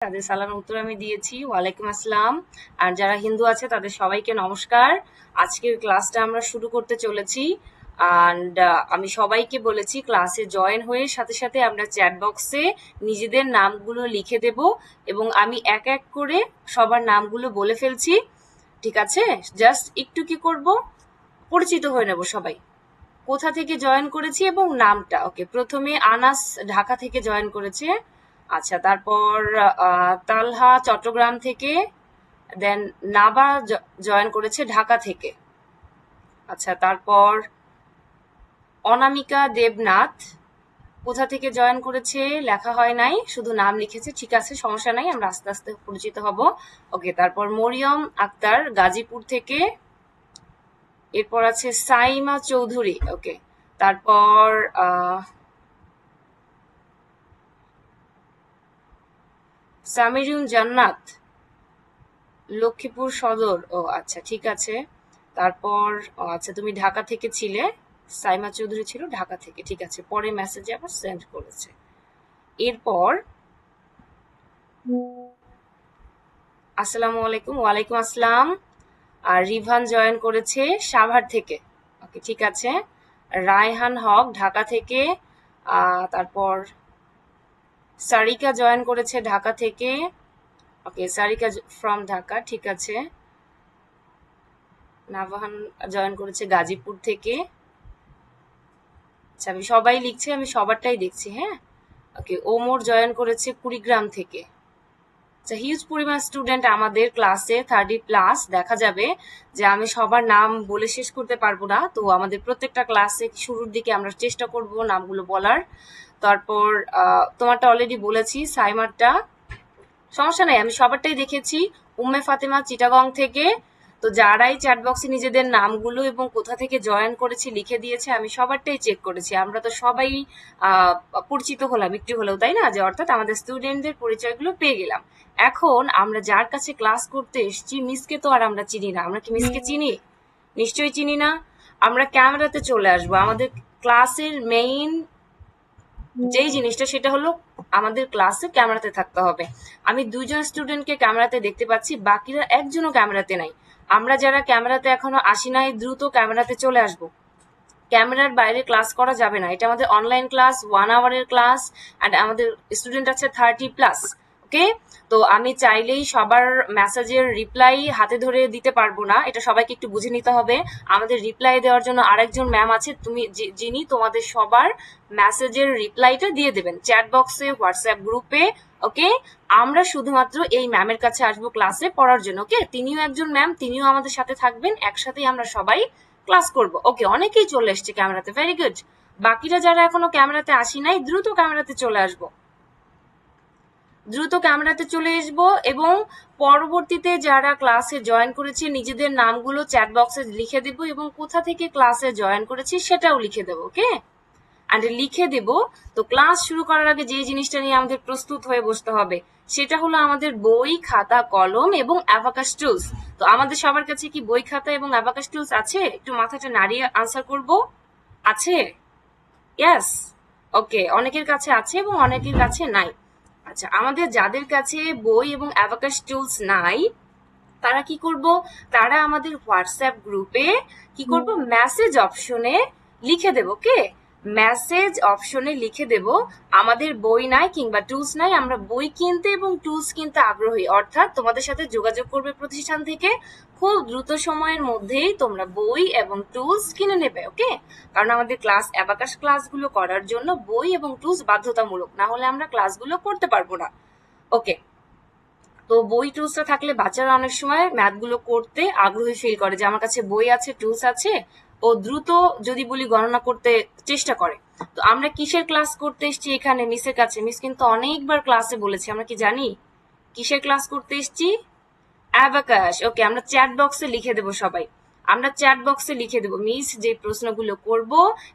তাদের সালামের উত্তর আমি দিয়েছি, ওয়ালাইকুম আসসালাম। আর যারা হিন্দু আছে তাদের সবাইকে নমস্কার। আজকের ক্লাসটা আমরা শুরু করতে চলেছি। অ্যান্ড আমি সবাইকে বলেছি ক্লাসে জয়েন হয়ে সাথে সাথে আমরা চ্যাট বক্সে নিজেদের নামগুলো লিখে দেব এবং আমি এক এক করে সবার নামগুলো বলে ফেলছি। ঠিক আছে, জাস্ট একটু কি করব, পরিচিত হয়ে নেব সবাই, কোথা থেকে জয়েন করেছি এবং নামটা। ওকে, প্রথমে আনাস ঢাকা থেকে জয়েন করেছে। আচ্ছা, তারপর তালহা চট্টগ্রাম থেকে, দেন নাবা জয়েন করেছে ঢাকা থেকে। আচ্ছা, তারপর অনামিকা দেবনাথ কোথা থেকে জয়েন করেছে লেখা হয় নাই, শুধু নাম লিখেছে। ঠিক আছে, সমস্যা নাই, আমরা আস্তে আস্তে পরিচিত হব। ওকে, তারপর মরিয়ম আক্তার গাজীপুর থেকে। এরপর আছে সাইমা চৌধুরী। ওকে, তারপর সামিরুন জান্নাত লক্ষ্মীপুর সদর। ও আচ্ছা, ঠিক আছে। তারপর আচ্ছা, তুমি ঢাকা থেকে ছিলে, সাইমা চৌধুরী ছিল ঢাকা থেকে। ঠিক আছে, পরে মেসেজে আবার সেন্ড করেছে। এরপর আসসালামু আলাইকুম। ওয়ালাইকুম আসসালাম। আর রিভান জয়েন করেছে সাভার থেকে। ওকে, ঠিক আছে। রায়হান হক ঢাকা থেকে। তারপর সারিকা জয়েন করেছে ঢাকা থেকে। ওকে, সারিকা ফ্রম ঢাকা, ঠিক আছে। নাভাহান জয়েন করেছে গাজীপুর থেকে। আচ্ছা, আমি সবাই লিখছি, আমি সবারটাই দেখছি। হ্যাঁ, ওকে। ওমর জয়েন করেছে কুড়িগ্রাম থেকে। আচ্ছা, হিউজ পরিমাণ স্টুডেন্ট আমাদের ক্লাসে, 30+ দেখা যাবে যে আমি সবার নাম বলে শেষ করতে পারবো না। তো আমাদের প্রত্যেকটা ক্লাসে শুরুর দিকে আমরা চেষ্টা করব নামগুলো বলার। তারপর তোমারটা অলরেডি বলেছি, সাইমারটা সমস্যা নাই, আমি সবারটাই দেখেছি। উম্মে ফাতেমা চিটাগং থেকে। তো যারাই চ্যাট বক্সে নিজেদের নামগুলো এবং কোথা থেকে জয়েন করেছি লিখে দিয়েছে, আমি সবারটাই চেক করেছি। আমরা তো সবাই পরিচিত হলাম একটু হলেও, তাই না? যে অর্থাৎ আমাদের স্টুডেন্টদের পরিচয়গুলো পেয়ে গেলাম। এখন আমরা যার কাছে ক্লাস করতে এসেছি, মিসকে তো আর আমরা চিনি না। আমরা কি মিসকে চিনি? নিশ্চয়ই চিনি না। আমরা ক্যামেরাতে চলে আসবো। আমাদের ক্লাসের মেইন যেই জিনিসটা, সেটা হলো আমাদের ক্লাসে ক্যামেরাতে থাকতে হবে। আমি 2জন স্টুডেন্টকে ক্যামেরাতে দেখতে পাচ্ছি, বাকিরা একজনও ক্যামেরাতে নাই। আমরা যারা ক্যামেরাতে এখনো আসি নাই, দ্রুত ক্যামেরাতে চলে আসব। ক্যামেরার বাইরে ক্লাস করা যাবে না। এটা আমাদের অনলাইন ক্লাস, 1 আওয়ারের ক্লাস, অ্যান্ড আমাদের স্টুডেন্ট আছে 30+। ওকে, তো আমি চাইলেই সবার মেসেজের রিপ্লাই হাতে ধরে দিতে পারবো না, এটা সবাইকে একটু বুঝে নিতে হবে। আমাদের রিপ্লাই দেওয়ার জন্য আরেকজন ম্যাম আছে, যিনি তোমাদের সবার মেসেজের রিপ্লাইটা দিয়ে দেবেন চ্যাট বক্সে, হোয়াটসঅ্যাপ গ্রুপে। ওকে, আমরা শুধুমাত্র এই ম্যামের কাছে আসবো ক্লাসে পড়ার জন্য। ওকে, তিনিও একজন ম্যাম, তিনিও আমাদের সাথে থাকবেন, একসাথেই আমরা সবাই ক্লাস করব। ওকে, অনেকেই চলে এসছে ক্যামেরাতে, ভেরি গুড। বাকিরা যারা এখনো ক্যামেরাতে আসি নাই, দ্রুত ক্যামেরাতে চলে আসবো, দ্রুত ক্যামেরাতে চলে আসবো। এবং পরবর্তীতে যারা ক্লাসে জয়েন করেছে নিজেদের নামগুলো চ্যাট বক্সে লিখে দেবো এবং কোথা থেকে ক্লাসে জয়েন করেছি সেটাও লিখে দেবো। ওকে, অ্যান্ড লিখে দেব। তো ক্লাস শুরু করার আগে যে জিনিসটা নিয়ে আমাদের প্রস্তুত হয়ে বসতে হবে, সেটা হলো আমাদের বই, খাতা, কলম এবং অ্যাবাকাস টুলস। তো আমাদের সবার কাছে কি বই, খাতা এবং অ্যাবাকাস টুলস আছে? একটু মাথাটা নাড়িয়ে আনসার করব। আছে? ইয়েস। ওকে, অনেকের কাছে আছে এবং অনেকের কাছে নাই। আচ্ছা, আমাদের যাদের কাছে বই এবং অ্যাবাকাস টুলস নাই, তারা কি করব? তারা আমাদের হোয়াটসঅ্যাপ গ্রুপে কি করব, মেসেজ অপশনে লিখে দেব। ওকে, মেসেজ অপশনে লিখে দেব আমাদের বই নাই কিংবা টুলস নাই, আমরা বই কিনতে এবং টুলস কিনতে আগ্রহী। অর্থাৎ তোমাদের সাথে যোগাযোগ করবে প্রতিষ্ঠান থেকে, খুব দ্রুত সময়ের মধ্যেই তোমরা বই এবং টুলস কিনে নেবে। ওকে, কারণ আমাদের ক্লাস, অ্যাবাকাস ক্লাসগুলো করার জন্য বই এবং টুলস বাধ্যতামূলক, না হলে আমরা ক্লাসগুলো করতে পারবো না। ওকে, তো বই টুলসটা থাকলে বাচ্চারা অনেক সময় ম্যাথগুলো করতে আগ্রহী ফিল করে, যে আমার কাছে বই আছে, টুলস আছে, ও দ্রুত যদি বলি গণনা করতে চেষ্টা করে। তো আমরা কিসের ক্লাস করতে এসেছি এখানে মিসের কাছে? মিস কিন্তু অনেকবার ক্লাসে বলেছি, আমরা কি জানি কিসের ক্লাস করতে এসেছি? অ্যাবাকাস। ওকে, আমরা চ্যাট বক্সে লিখে দেবো সবাই, আমরা চ্যাট বক্সে লিখে দেবো মিস যে প্রশ্নগুলো করব।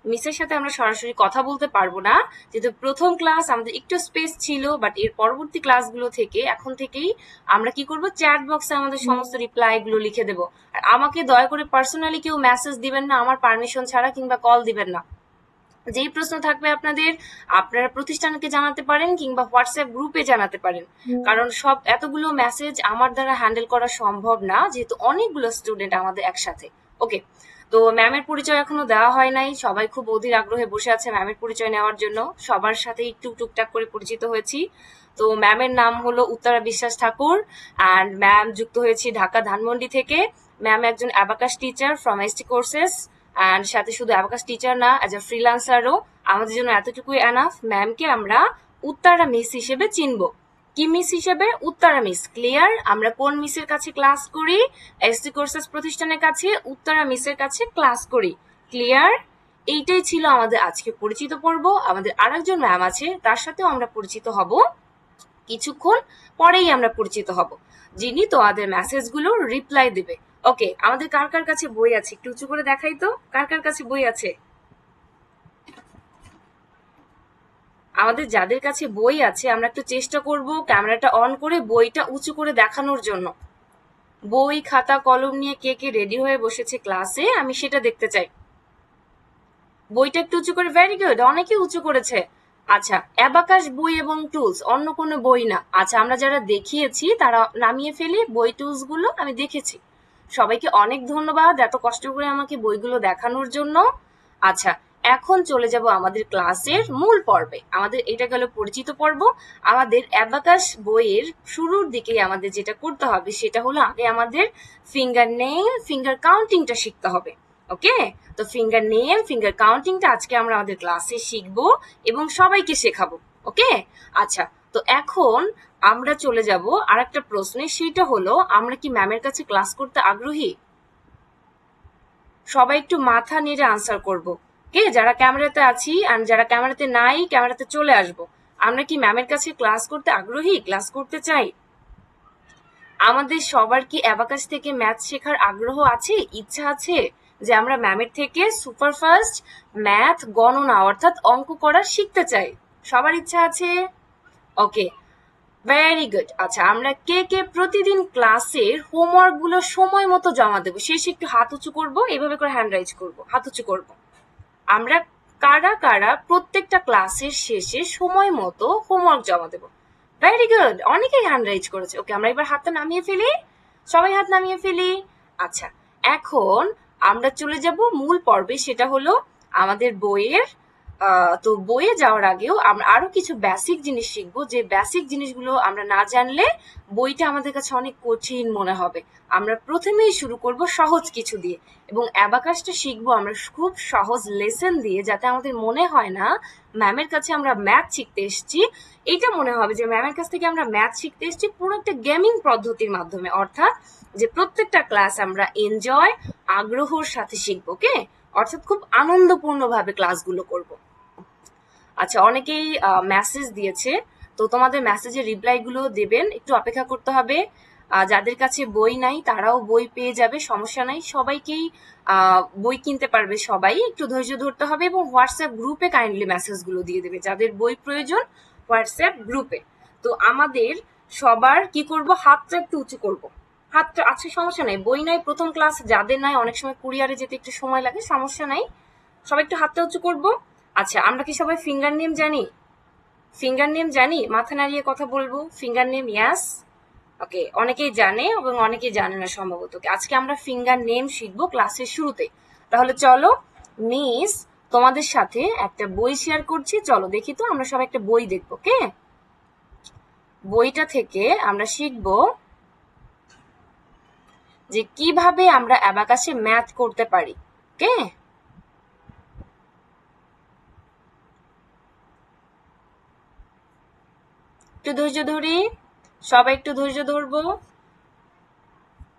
মিসের সাথে আমরা সরাসরি কথা বলতে পারবো না, যেহেতু প্রথম ক্লাস আমাদের একটু স্পেস ছিল, বাট এর পরবর্তী ক্লাসগুলো থেকে এখন থেকেই আমরা কি করব, চ্যাট বক্সে আমাদের সমস্ত রিপ্লাই গুলো লিখে দেবো। আর আমাকে দয়া করে পার্সোনালি কেউ মেসেজ দিবেন না আমার পারমিশন ছাড়া, কিংবা কল দিবেন না। যেই প্রশ্ন থাকবে আপনাদের, আপনারা প্রতিষ্ঠানকে জানাতে পারেন কিংবা হোয়াটসঅ্যাপ গ্রুপে জানাতে পারেন, কারণ সব এতগুলো মেসেজ আমার দ্বারা হ্যান্ডেল করা সম্ভব না, যেহেতু অনেকগুলো স্টুডেন্ট আমাদের একসাথে। ওকে, তো ম্যামের পরিচয় এখনো দেওয়া হয় নাই, সবাই খুব অধীর আগ্রহে বসে আছে ম্যামের পরিচয় নেওয়ার জন্য। সবার সাথে একটু টুকটাক করে পরিচিত হয়েছি। তো ম্যামের নাম হলো উত্তরা বিশ্বাস ঠাকুর, অ্যান্ড ম্যাম যুক্ত হয়েছি ঢাকা ধানমন্ডি থেকে। ম্যাম একজন abacus teacher from ST courses, and সাথে শুধু অ্যাবাকাস টিচার না, অ্যাজ এ ফ্রিল্যান্সারও। আমাদের জন্য এতটুকুই এনাফ। ম্যামকে আমরা উত্তরা মিস হিসেবে চিনবো। কি মিস হিসেবে? উত্তরা মিস। ক্লিয়ার? আমরা কোন মিসের কাছে ক্লাস করি? এসটি কোর্সেস প্রতিষ্ঠানের কাছে উত্তরা মিসের কাছে ক্লাস করি। ক্লিয়ার? এইটাই ছিল আমাদের আজকে পরিচিত পর্ব। আমাদের আরেকজন ম্যাম আছে, তার সাথেও আমরা পরিচিত হব কিছুক্ষণ পরেই। আমরা পরিচিত হব, যিনি তোমাদের মেসেজগুলো রিপ্লাই দেবে। ওকে, আমাদের কার কার কাছে বই আছে একটু উঁচু করে দেখাই তো, কার কার কাছে বই আছে? আমাদের যাদের কাছে বই আছে আমরা একটু চেষ্টা করব ক্যামেরাটা অন করে বইটা উঁচু করে দেখানোর জন্য। বই খাতা কলম নিয়ে কে কে রেডি হয়ে বসেছে ক্লাসে, আমি সেটা দেখতে চাই। বইটা একটু উঁচু করে, ভেরি গুড, অনেকে উঁচু করেছে। আচ্ছা, অ্যাবাকাস বই এবং টুলস, অন্য কোনো বই না। আচ্ছা, আমরা যারা দেখিয়েছি তারা নামিয়ে ফেলি বই টুলস গুলো, আমি দেখেছি। সবাইকে অনেক ধন্যবাদ এত কষ্ট করে আমাকে বইগুলো দেখানোর জন্য। আচ্ছা, এখন চলে যাব আমাদের ক্লাসের মূল পর্বে। আমাদের এটা গেল পরিচিত পর্ব। আমাদের অ্যাবাকাস বইয়ের শুরুর দিকে আমাদের যেটা করতে হবে সেটা হলো আগে আমাদের ফিঙ্গার নেম, ফিঙ্গার কাউন্টিংটা শিখতে হবে। ওকে, তো ফিঙ্গার নেম, ফিঙ্গার কাউন্টিংটা আজকে আমরা আমাদের ক্লাসে শিখবো এবং সবাইকে শেখাবো। ওকে, আচ্ছা, তো এখন আমরা চলে যাব আরেকটা প্রশ্নে, সেটা হলো আমরা কি ম্যামের কাছে ক্লাস করতে আগ্রহী? সবাই একটু মাথা নেড়ে আনসার করব। কে যারা ক্যামেরাতে আছি আর যারা ক্যামেরাতে নাই, ক্যামেরাতে চলে আসব। আমরা কি ম্যামের কাছে ক্লাস করতে আগ্রহী, ক্লাস করতে চাই? আমাদের সবার কি অ্যাবাকাস থেকে ম্যাথ শেখার আগ্রহ আছে, ইচ্ছা আছে যে আমরা ম্যামের থেকে সুপারফাস্ট ম্যাথ গণনা অর্থাৎ অঙ্ক করা শিখতে চাই? সবার ইচ্ছা আছে? ওকে, ভেরি গুড। আচ্ছা, আমরা কে কে প্রতিদিন ক্লাসের হোমওয়ার্ক গুলো সময় মতো জমা দেবো? শেষে একটু হাত উঁচু করবো, এভাবে করে হ্যান্ড রাইজ করবো, হাত উঁচু করবো। আমরা কারা কারা প্রত্যেকটা ক্লাসের শেষে সময় মতো হোমওয়ার্ক জমা দেবো? ভেরি গুড, অনেকেই হ্যান্ড রাইজ করেছে। ওকে, আমরা এবার হাতটা নামিয়ে ফেলি, সবাই হাত নামিয়ে ফেলি। আচ্ছা, এখন আমরা চলে যাব মূল পর্বে, সেটা হলো আমাদের বইয়ের। তো বইয়ে যাওয়ার আগেও আমরা আরো কিছু বেসিক জিনিস শিখবো, যে বেসিক জিনিসগুলো আমরা না জানলে বইটা আমাদের কাছে অনেক কঠিন মনে হবে। আমরা প্রথমেই শুরু করব সহজ কিছু দিয়ে, এবং অ্যাবাকাসটা শিখবো আমরা খুব সহজ লেসন দিয়ে, যাতে আমাদের মনে হয় না ম্যামের কাছে আমরা ম্যাথ শিখতে এসেছি। এইটা মনে হবে যে ম্যামের কাছ থেকে আমরা ম্যাথ শিখতে এসেছি পুরো একটা গেমিং পদ্ধতির মাধ্যমে, অর্থাৎ যে প্রত্যেকটা ক্লাস আমরা এনজয়, আগ্রহর সাথে শিখবো। ওকে, অর্থাৎ খুব আনন্দপূর্ণভাবে ক্লাসগুলো করব। আচ্ছা, অনেকেই মেসেজ দিয়েছে, তো তোমাদের মেসেজের রিপ্লাই গুলো দেবেন, একটু অপেক্ষা করতে হবে। যাদের কাছে বই নাই তারাও বই পেয়ে যাবে, সমস্যা নাই। সবাইকেই বই কিনতে পারবে, সবাই একটু ধৈর্য ধরতে হবে, এবং হোয়াটসঅ্যাপ গ্রুপে কাইন্ডলি মেসেজ গুলো দিয়ে দেবে যাদের বই প্রয়োজন, হোয়াটসঅ্যাপ গ্রুপে। তো আমাদের সবার কি করব, হাতটা একটু উঁচু করব। হাতটা, আচ্ছা সমস্যা নাই, বই নাই প্রথম ক্লাস যাদের নাই, অনেক সময় কুরিয়ারে যেতে একটু সময় লাগে, সমস্যা নাই, সবাই একটু হাতটা উঁচু করব। আচ্ছা, আমরা কি সবাই ফিঙ্গার নেম জানি? ফিঙ্গার নেম জানি? মাথা নাড়িয়ে কথা বলবো, ফিঙ্গার নেম ইয়াস। ওকে, অনেকেই জানে এবং অনেকেই জানে না সম্ভবত। আজকে আমরা ফিঙ্গার নেম শিখবো ক্লাসের শুরুতে। তাহলে চলো, মিস তোমাদের সাথে একটা বই শেয়ার করছি, চলো দেখি তো, আমরা সবাই একটা বই দেখবো। ওকে, বইটা থেকে আমরা শিখবো যে কিভাবে আমরা অ্যাবাকাসে ম্যাথ করতে পারি। ওকে, একটু ধৈর্য ধরি, সবাই একটু ধৈর্য ধরবো,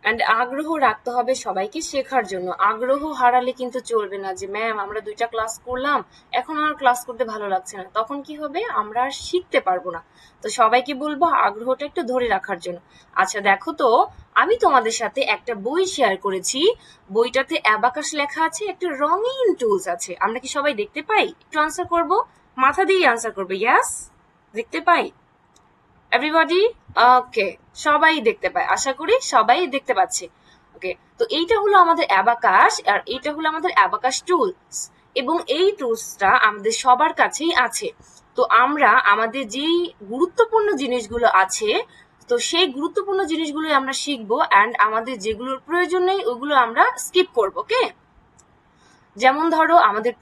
অ্যান্ড আগ্রহ রাখতে হবে সবাইকে শেখার জন্য। আগ্রহ হারালে কিন্তু চলবে না, যে ম্যাম আমরা 2টা ক্লাস করলাম, এখন আর ক্লাস করতে ভালো লাগছে না, তখন কি হবে, আমরা আর শিখতে পারবো না। তো সবাইকে বলবো আগ্রহটা একটু ধরে রাখার জন্য। আচ্ছা দেখো তো, আমি তোমাদের সাথে একটা বই শেয়ার করেছি, বইটাতে অ্যাবাকাস লেখা আছে, একটা রঙিন টুলস আছে। আমরা কি সবাই দেখতে পাই? একটু আনসার করবো, মাথা দিয়ে আনসার করবে, ইয়াস, দেখতে পাই এভরিবডি? ওকে, সবাই দেখতে পায়, আশা করি সবাই দেখতে পাচ্ছে। ওকে, তো এইটা হলো আমাদের অ্যাবাকাস, আর এইটা হলো আমাদের অ্যাবাকাস টুলস। এবং এই টুলসটা আমাদের সবার কাছেই আছে। তো আমরা আমাদের যেই গুরুত্বপূর্ণ জিনিসগুলো আছে, তো সেই গুরুত্বপূর্ণ জিনিসগুলো আমরা শিখবো, অ্যান্ড আমাদের যেগুলোর প্রয়োজন নেই ওগুলো আমরা স্কিপ করবো। ওকে, যেমন ধরো আমাদের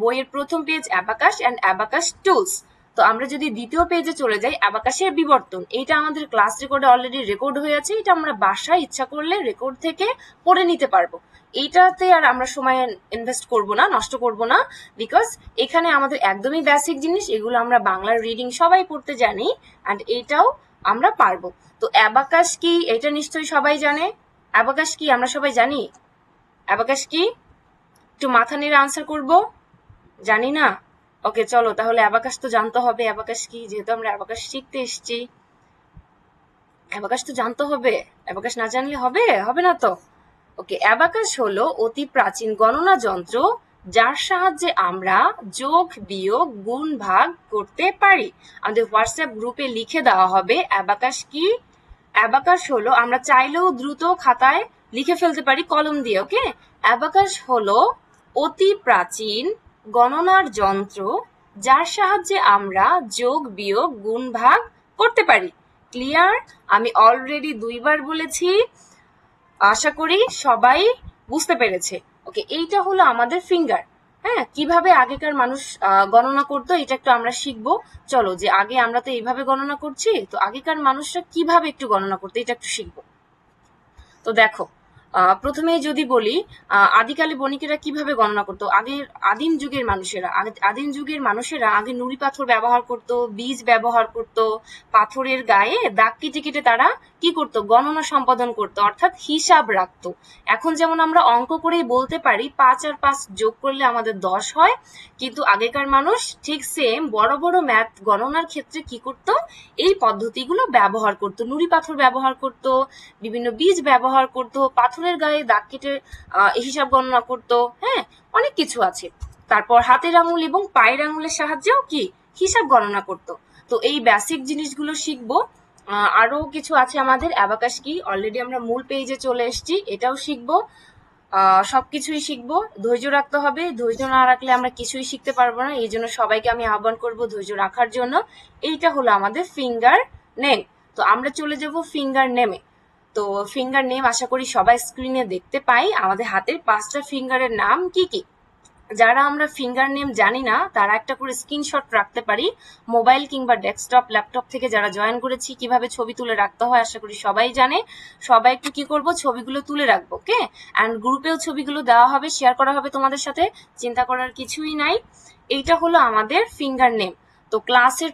বইয়ের প্রথম page abacus and abacus tools. তো আমরা যদি দ্বিতীয় পেজে চলে যাই, অ্যাবাকাসের বিবর্তন, এইটা আমাদের ক্লাস রেকর্ডে অলরেডি রেকর্ড হয়ে আছে, এটা আমরা বাসায় ইচ্ছা করলে রেকর্ড থেকে পড়ে নিতে পারবো। এইটাতে আর আমরা সময় ইনভেস্ট করব না, নষ্ট করব না, বিকজ এখানে আমাদের একদমই বেসিক জিনিস, এগুলো আমরা বাংলার রিডিং সবাই পড়তে জানি, অ্যান্ড এইটাও আমরা পারবো। তো অ্যাবাকাস কি এটা নিশ্চয়ই সবাই জানে। অ্যাবাকাস কি আমরা সবাই জানি? অ্যাবাকাস কি একটু মাথা নেড়ে আনসার করবো। জানি না? ওকে, চলো তাহলে অ্যাবাকাস তো জানতে হবে। অ্যাবাকাস কি, যেহেতু আমরা অ্যাবাকাস শিখতে এসেছি, অ্যাবাকাস তো জানতে হবে। অ্যাবাকাস না জানলে হবে? হবে না তো। ওকে, অ্যাবাকাস হলো অতি প্রাচীন গণনা যন্ত্র, যার সাহায্যে আমরা যোগ, বিয়োগ, গুণ, ভাগ করতে পারি। আমাদের হোয়াটসঅ্যাপ গ্রুপে লিখে দেওয়া হবে অ্যাবাকাস কি। অ্যাবাকাস হলো, আমরা চাইলেও দ্রুত খাতায় লিখে ফেলতে পারি কলম দিয়ে। ওকে, অ্যাবাকাস হলো অতি প্রাচীন গণনার যন্ত্র, যার সাহায্যে আমরা যোগ, বিয়োগ, গুণ, ভাগ করতে পারি। ক্লিয়ার? আমি অলরেডি 2 বার বলেছি, আশা করি সবাই বুঝতে পেরেছে। ওকে, এইটা হলো আমাদের ফিঙ্গার। হ্যাঁ, কিভাবে আগেকার মানুষ গণনা করতো এটা একটু আমরা শিখবো। চলো, যে আগে আমরা তো এইভাবে গণনা করছি, তো আগেকার মানুষরা কিভাবে একটু গণনা করতো এটা একটু শিখবো। তো দেখো, প্রথমে যদি বলি আদিকালে বণিকেরা কিভাবে গণনা করতো। আদিম যুগের মানুষেরা আগে নুড়ি পাথর ব্যবহার করতো, বীজ ব্যবহার করতো, পাথরের গায়ে দাগ কেটে কেটে তারা কি করতো, গণনা সম্পাদন করতো, অর্থাৎ হিসাব রাখতো। এখন যেমন আমরা অঙ্ক করেই বলতে পারি 5 আর 5 যোগ করলে আমাদের 10 হয়, কিন্তু আগেকার মানুষ ঠিক সেম বড় বড় ম্যাথ গণনার ক্ষেত্রে কি করতো, এই পদ্ধতিগুলো ব্যবহার করতো। নুড়ি পাথর ব্যবহার করতো, বিভিন্ন বীজ ব্যবহার করতো, পাথরের গায়ে দাগ কেটে হিসাব গণনা করতো। হ্যাঁ, অনেক কিছু আছে। তারপর হাতের আঙুল এবং পায়ের আঙুলের সাহায্যেও কি হিসাব গণনা করতো। তো এই বেসিক জিনিসগুলো শিখবো। আরো কিছু আছে আমাদের। অ্যাবাকাস কি অলরেডি আমরা মূল পেজে চলে এসেছি, এটাও শিখবো। সবকিছুই শিখবো, ধৈর্য রাখতে হবে। ধৈর্য না রাখলে আমরা কিছুই শিখতে পারবো না। এই জন্য সবাইকে আমি আহ্বান করবো ধৈর্য রাখার জন্য। এইটা হলো আমাদের ফিঙ্গার নেম। তো আমরা চলে যাব ফিঙ্গার নেমে। তো ফিঙ্গার নেম আশা করি সবাই স্ক্রিনে দেখতে পাই। আমাদের হাতের 5টা ফিঙ্গারের নাম কি কি। যারা আমরা ফিঙ্গার নেম জানি না, তারা একটা করে স্ক্রিনশট রাখতে পারি মোবাইল কিংবা ডেস্কটপ, ল্যাপটপ থেকে। যারা জয়েন করেছি, কিভাবে ছবি তুলে রাখতে হয় আশা করি সবাই জানে। সবাই একটু কি করবো, ছবিগুলো তুলে রাখবো। ওকে, অ্যান্ড গ্রুপেও ছবিগুলো দেওয়া হবে, শেয়ার করা হবে তোমাদের সাথে, চিন্তা করার কিছুই নাই। এইটা হলো আমাদের ফিঙ্গার নেম। তো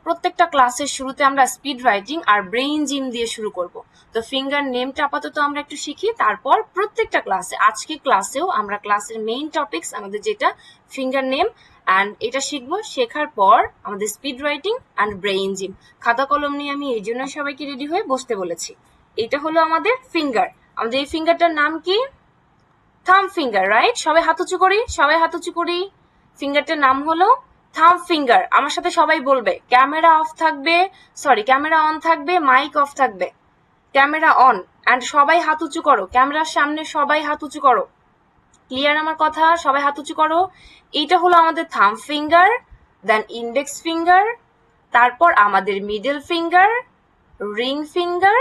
প্রত্যেকটা ক্লাসের শুরুতে আমরা speed writing her brain gym দিয়ে শুরু করব। তো ফিঙ্গার নেমটা আপাতত আমরা একটু শিখি, তারপর প্রত্যেকটা ক্লাসে, আজকে ক্লাসেও আমরা ক্লাসের মেইন টপিকস আমাদের যেটা ফিঙ্গার নেম, অ্যান্ড এটা শিখবো। শেখার পর আমাদের speed writing and brain gym. খাতা কলম নিয়ে আমি এই জন্য সবাইকে রেডি হয়ে বসতে বলেছি। এটা হলো আমাদের ফিঙ্গার। আমাদের এই ফিঙ্গারটার নাম কি? থাম ফিঙ্গার, রাইট? সবাই হাত উঁচু করি, সবাই হাত উঁচু করি। ফিঙ্গারটার নাম হলো থাম ফিঙ্গার। আমার সাথে সবাই বলবে। ক্যামেরা অফ থাকবে, ক্যামেরা অন থাকবে, মাইক অফ থাকবে। ক্যামেরা অন, অ্যান্ড সবাই হাত উঁচু করো। ক্যামেরার সামনে সবাই হাত উঁচু করো। ক্লিয়ার আমার কথা? সবাই হাত উঁচু করো। এইটা হলো আমাদের থাম ফিঙ্গার, দেন ইন্ডেক্স ফিঙ্গার, তারপর আমাদের middle finger, ring finger,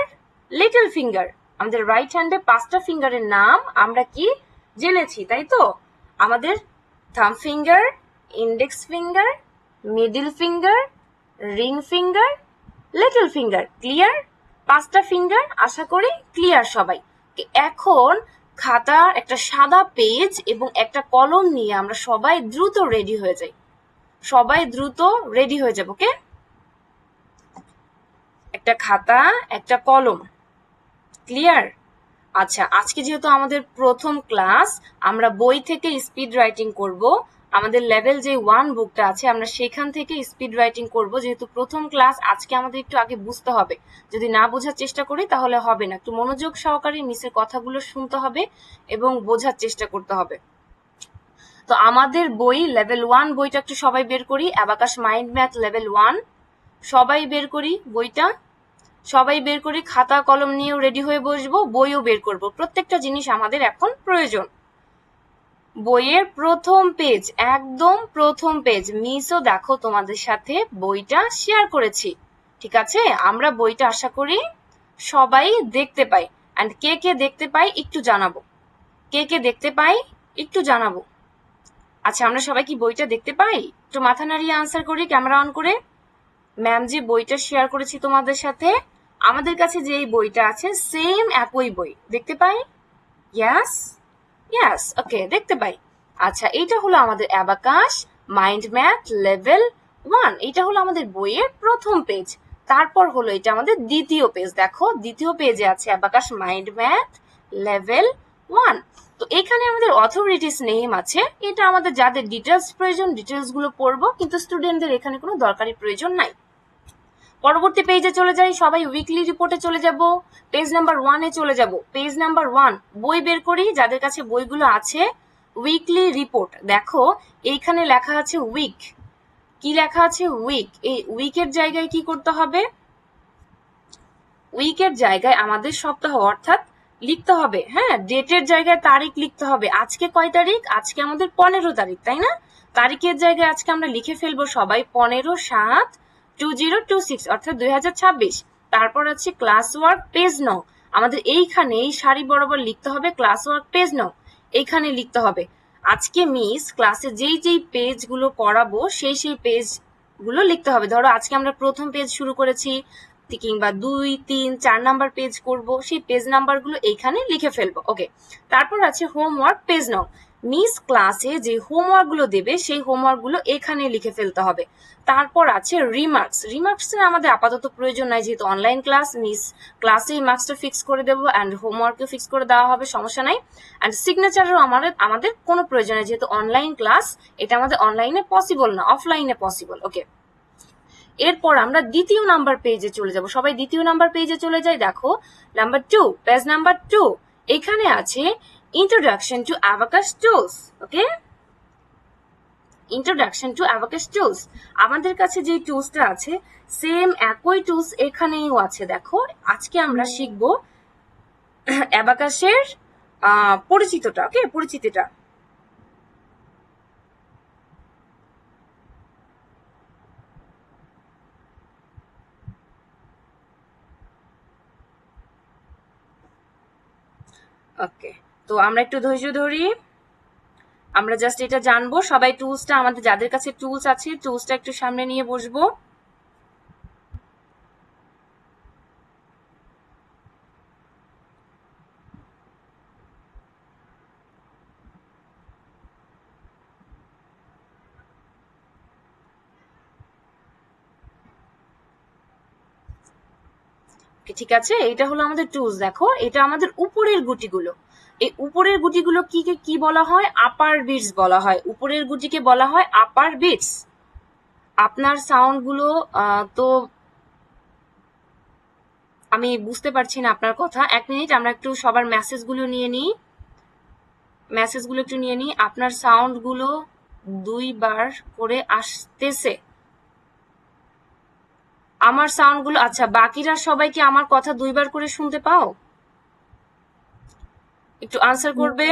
little finger. আমাদের রাইট হ্যান্ডে 5টা ফিঙ্গারের নাম আমরা কি জেনেছি, তাই তো? আমাদের থাম finger, index finger, middle finger, ring finger, little finger. Clear? 5টা ফিঙ্গার আশা করি ক্লিয়ার সবাই। এখন খাতার একটা সাদা পেজ এবং একটা কলম নিয়ে আমরা সবাই দ্রুত রেডি হয়ে যাই। সবাই দ্রুত রেডি হয়ে যাবো। ওকে, একটা খাতা, একটা কলম। ক্লিয়ার? আচ্ছা, আজকে যেহেতু আমাদের প্রথম ক্লাস, আমরা বই থেকে স্পিড রাইটিং করব। আমাদের লেভেল যে 1 বুকটা আছে, আমরা সেখান থেকে স্পিড রাইটিং করব। যেহেতু প্রথম ক্লাস, আজকে আমাদের একটু আগে বুঝতে হবে। যদি না বোঝার চেষ্টা করি তাহলে হবে না। একটু মনোযোগ সহকারে মিসের কথাগুলো শুনতে হবে এবং বোঝার চেষ্টা করতে হবে। তো আমাদের বই লেভেল 1 বইটা একটু সবাই বের করি। অ্যাবাকাস মাইন্ড ম্যাথ লেভেল 1 সবাই বের করি বইটা। সবাই বের করি, খাতা কলম নিয়েও রেডি হয়ে বসবো, বইও বের করব। প্রত্যেকটা জিনিস আমাদের এখন প্রয়োজন। বইয়ের প্রথম পেজ, একদম প্রথম পেজ। মিসও দেখো তোমাদের সাথে বইটা শেয়ার করেছি, ঠিক আছে? আমরা বইটা আশা করি সবাই দেখতে পাই। অ্যান্ড কে কে দেখতে পাই একটু জানাবো, কে কে দেখতে পাই একটু জানাবো। আচ্ছা, আমরা সবাই কি বইটা দেখতে পাই? একটু মাথা নাড়িয়ে আনসার করি ক্যামেরা অন করে। ম্যাম যে বইটা শেয়ার করেছি তোমাদের সাথে, আমাদের কাছে যে এই বইটা আছে সেম একই বই, দেখতে পাই? ইয়াস ইয়াস, ওকে, দেখতে পাই। আচ্ছা, এইটা হলো আমাদের অ্যাবাকাস মাইন্ড ম্যাথ লেভেল 1, এটা হলো আমাদের বইয়ের প্রথম পেজ। তারপর হলো এটা আমাদের দ্বিতীয় পেজ, দেখো দ্বিতীয় পেজে আছে অ্যাবাকাস মাইন্ড ম্যাথ লেভেল 1। তো এখানে আমাদের অথরিটিস নেম আছে, এটা আমাদের যাদের ডিটেলস প্রয়োজন ডিটেলস গুলো পড়বো, কিন্তু স্টুডেন্টদের এখানে কোনো দরকারি প্রয়োজন নাই। পরবর্তী পেজে চলে যাই, সবাই উইকলি রিপোর্টে চলে যাব, পেজ নাম্বার 1-এ চলে যাব। পেজ নাম্বার 1, বই বের করি যাদের কাছে বইগুলো আছে। উইকলি রিপোর্ট, দেখো এইখানে লেখা আছে উইক। কি লেখা আছে? উইক। এই উইকের জায়গায় কি করতে হবে? উইকের জায়গায় আমাদের সপ্তাহ অর্থাৎ লিখতে হবে, হ্যাঁ, ডেটের জায়গায় তারিখ লিখতে হবে। আজকে কয় তারিখ? আজকে আমাদের 15 তারিখ, তাই না? তারিখের জায়গায় আজকে আমরা লিখে ফেলবো সবাই 15/7/2026 অর্থাৎ 2026। তারপর আছে ক্লাস ওয়ার্ক পেজ নং, আমাদের এইখানে এই সারি বরাবর লিখতে হবে ক্লাস ওয়ার্ক পেজ নং, এইখানে লিখতে হবে। আজকে মিস ক্লাসে যেই যেই পেজগুলো করাবো সেই সেই পেজগুলো লিখতে হবে। ধরো আজকে আমরা প্রথম পেজ শুরু করেছি, কিংবা 2, 3, 4 নাম্বার পেজ করব, সেই পেজ নাম্বারগুলো এইখানে লিখে ফেলবো। ওকে, তারপর আছে হোমওয়ার্ক পেজ নং, মিস ক্লাসে যে হোমওয়ার্ক গুলো দেবে সেই হোমওয়ার্ক গুলো এখানে লিখে ফেলতে হবে। তারপর আছে রিমার্কস, রিমার্কস আমাদের আপাতত প্রয়োজন নাই, যেহেতু অনলাইন ক্লাস, মিস ক্লাসেই মার্কসটা ফিক্স করে দেবো অ্যান্ড হোমওয়ার্কও ফিক্স করে দেওয়া হবে, সমস্যা নাই। অ্যান্ড সিগনেচারও আমাদের কোনো প্রয়োজন নেই, যেহেতু অনলাইন ক্লাস, এটা আমাদের অনলাইনে পসিবল না, অফলাইনে পসিবল। ওকে, এরপর আমরা দ্বিতীয় নাম্বার পেজে চলে যাব, সবাই দ্বিতীয় নাম্বার পেজে চলে যাই। দেখো নাম্বার 2, পেজ নাম্বার 2, এখানে আছে introduction to abacus tools. Okay, introduction to abacus tools, আমাদের কাছে যে টুলসটা আছে সেম একই টুলস এখানেও আছে। দেখো আজকে আমরা শিখবো অ্যাবাকাসের পরিচিতটা, ওকে, পরিচিতিটা। ওকে, তো আমরা একটু ধৈর্য ধরি, আমরা জাস্ট এটা জানবো। সবাই টুলসটা, আমাদের যাদের কাছে টুলস আছে টুলসটা একটু সামনে নিয়ে বসবো। ঠিক আছে, এটা হলো আমাদের টুলস। দেখো এটা আমাদের উপরের গুটিগুলো, এই উপরের গুটিগুলো কি বলা হয়? আপার বিটস বলা হয়, উপরের গুটিকে বলা হয় আপার বিটস। আপনার সাউন্ড গুলো তো আমি বুঝতে পারছি না আপনার কথা, 1 মিনিট, আমরা একটু সবার মেসেজগুলো নিয়ে নিই, মেসেজগুলো একটু নিয়ে নিই। আপনার সাউন্ড গুলো 2 বার করে আসতেছে, আমার সাউন্ড গুলো। আচ্ছা, বাকিরা সবাই কি আমার কথা 2 বার করে শুনতে পাও? একটু আনসার করবে।